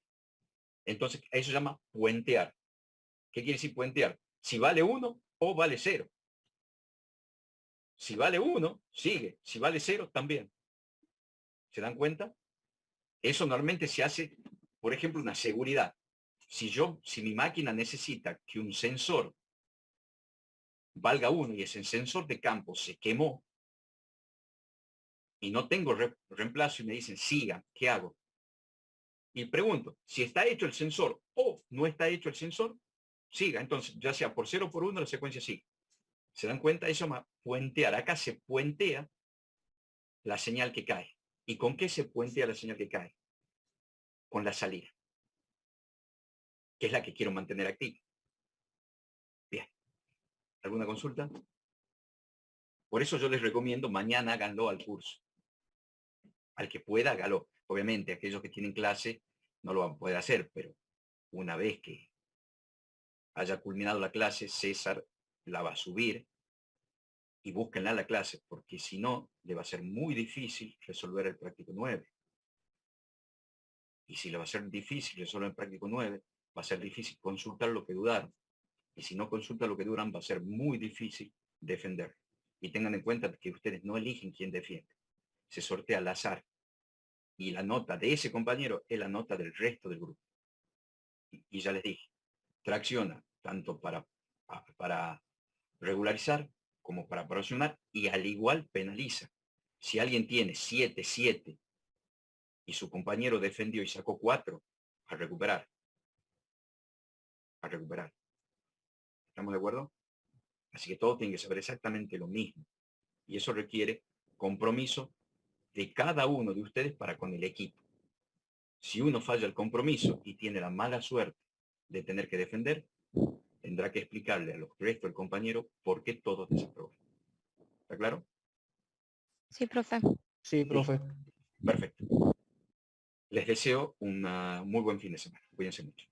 Entonces, eso se llama puentear. ¿Qué quiere decir puentear? Si vale 1 o vale 0. Si vale 1, sigue. Si vale 0, también. ¿Se dan cuenta? Eso normalmente se hace, por ejemplo, una seguridad. Si mi máquina necesita que un sensor valga 1 y ese sensor de campo se quemó y no tengo reemplazo y me dicen, siga, ¿qué hago? Y pregunto, si está hecho el sensor o no está hecho el sensor, siga. Entonces, ya sea por 0 o por 1, la secuencia sigue. ¿Se dan cuenta? Eso se llama puentear. Acá se puentea la señal que cae. ¿Y con qué se puentea la señal que cae? Con la salida, que es la que quiero mantener activa. Bien. ¿Alguna consulta? Por eso yo les recomiendo mañana háganlo al curso. Al que pueda, hágalo. Obviamente, aquellos que tienen clase no lo van a poder hacer, pero una vez que haya culminado la clase, César la va a subir y búsquenla la clase, porque si no, le va a ser muy difícil resolver el práctico 9. Y si le va a ser difícil resolver el práctico 9, va a ser difícil consultar lo que dudaron. Y si no consulta lo que duran, va a ser muy difícil defender. Y tengan en cuenta que ustedes no eligen quién defiende. Se sortea al azar. Y la nota de ese compañero es la nota del resto del grupo. Y ya les dije, tracciona tanto para regularizar como para proporcionar y al igual penaliza. Si alguien tiene 7, 7 y su compañero defendió y sacó 4, a recuperar. A recuperar. ¿Estamos de acuerdo? Así que todos tienen que saber exactamente lo mismo. Y eso requiere compromiso de cada uno de ustedes para con el equipo. Si uno falla el compromiso y tiene la mala suerte de tener que defender, tendrá que explicarle a los restos del compañero por qué todos desaprueban. ¿Está claro? Sí, profe. Sí, profe. Perfecto. Les deseo un muy buen fin de semana. Cuídense mucho.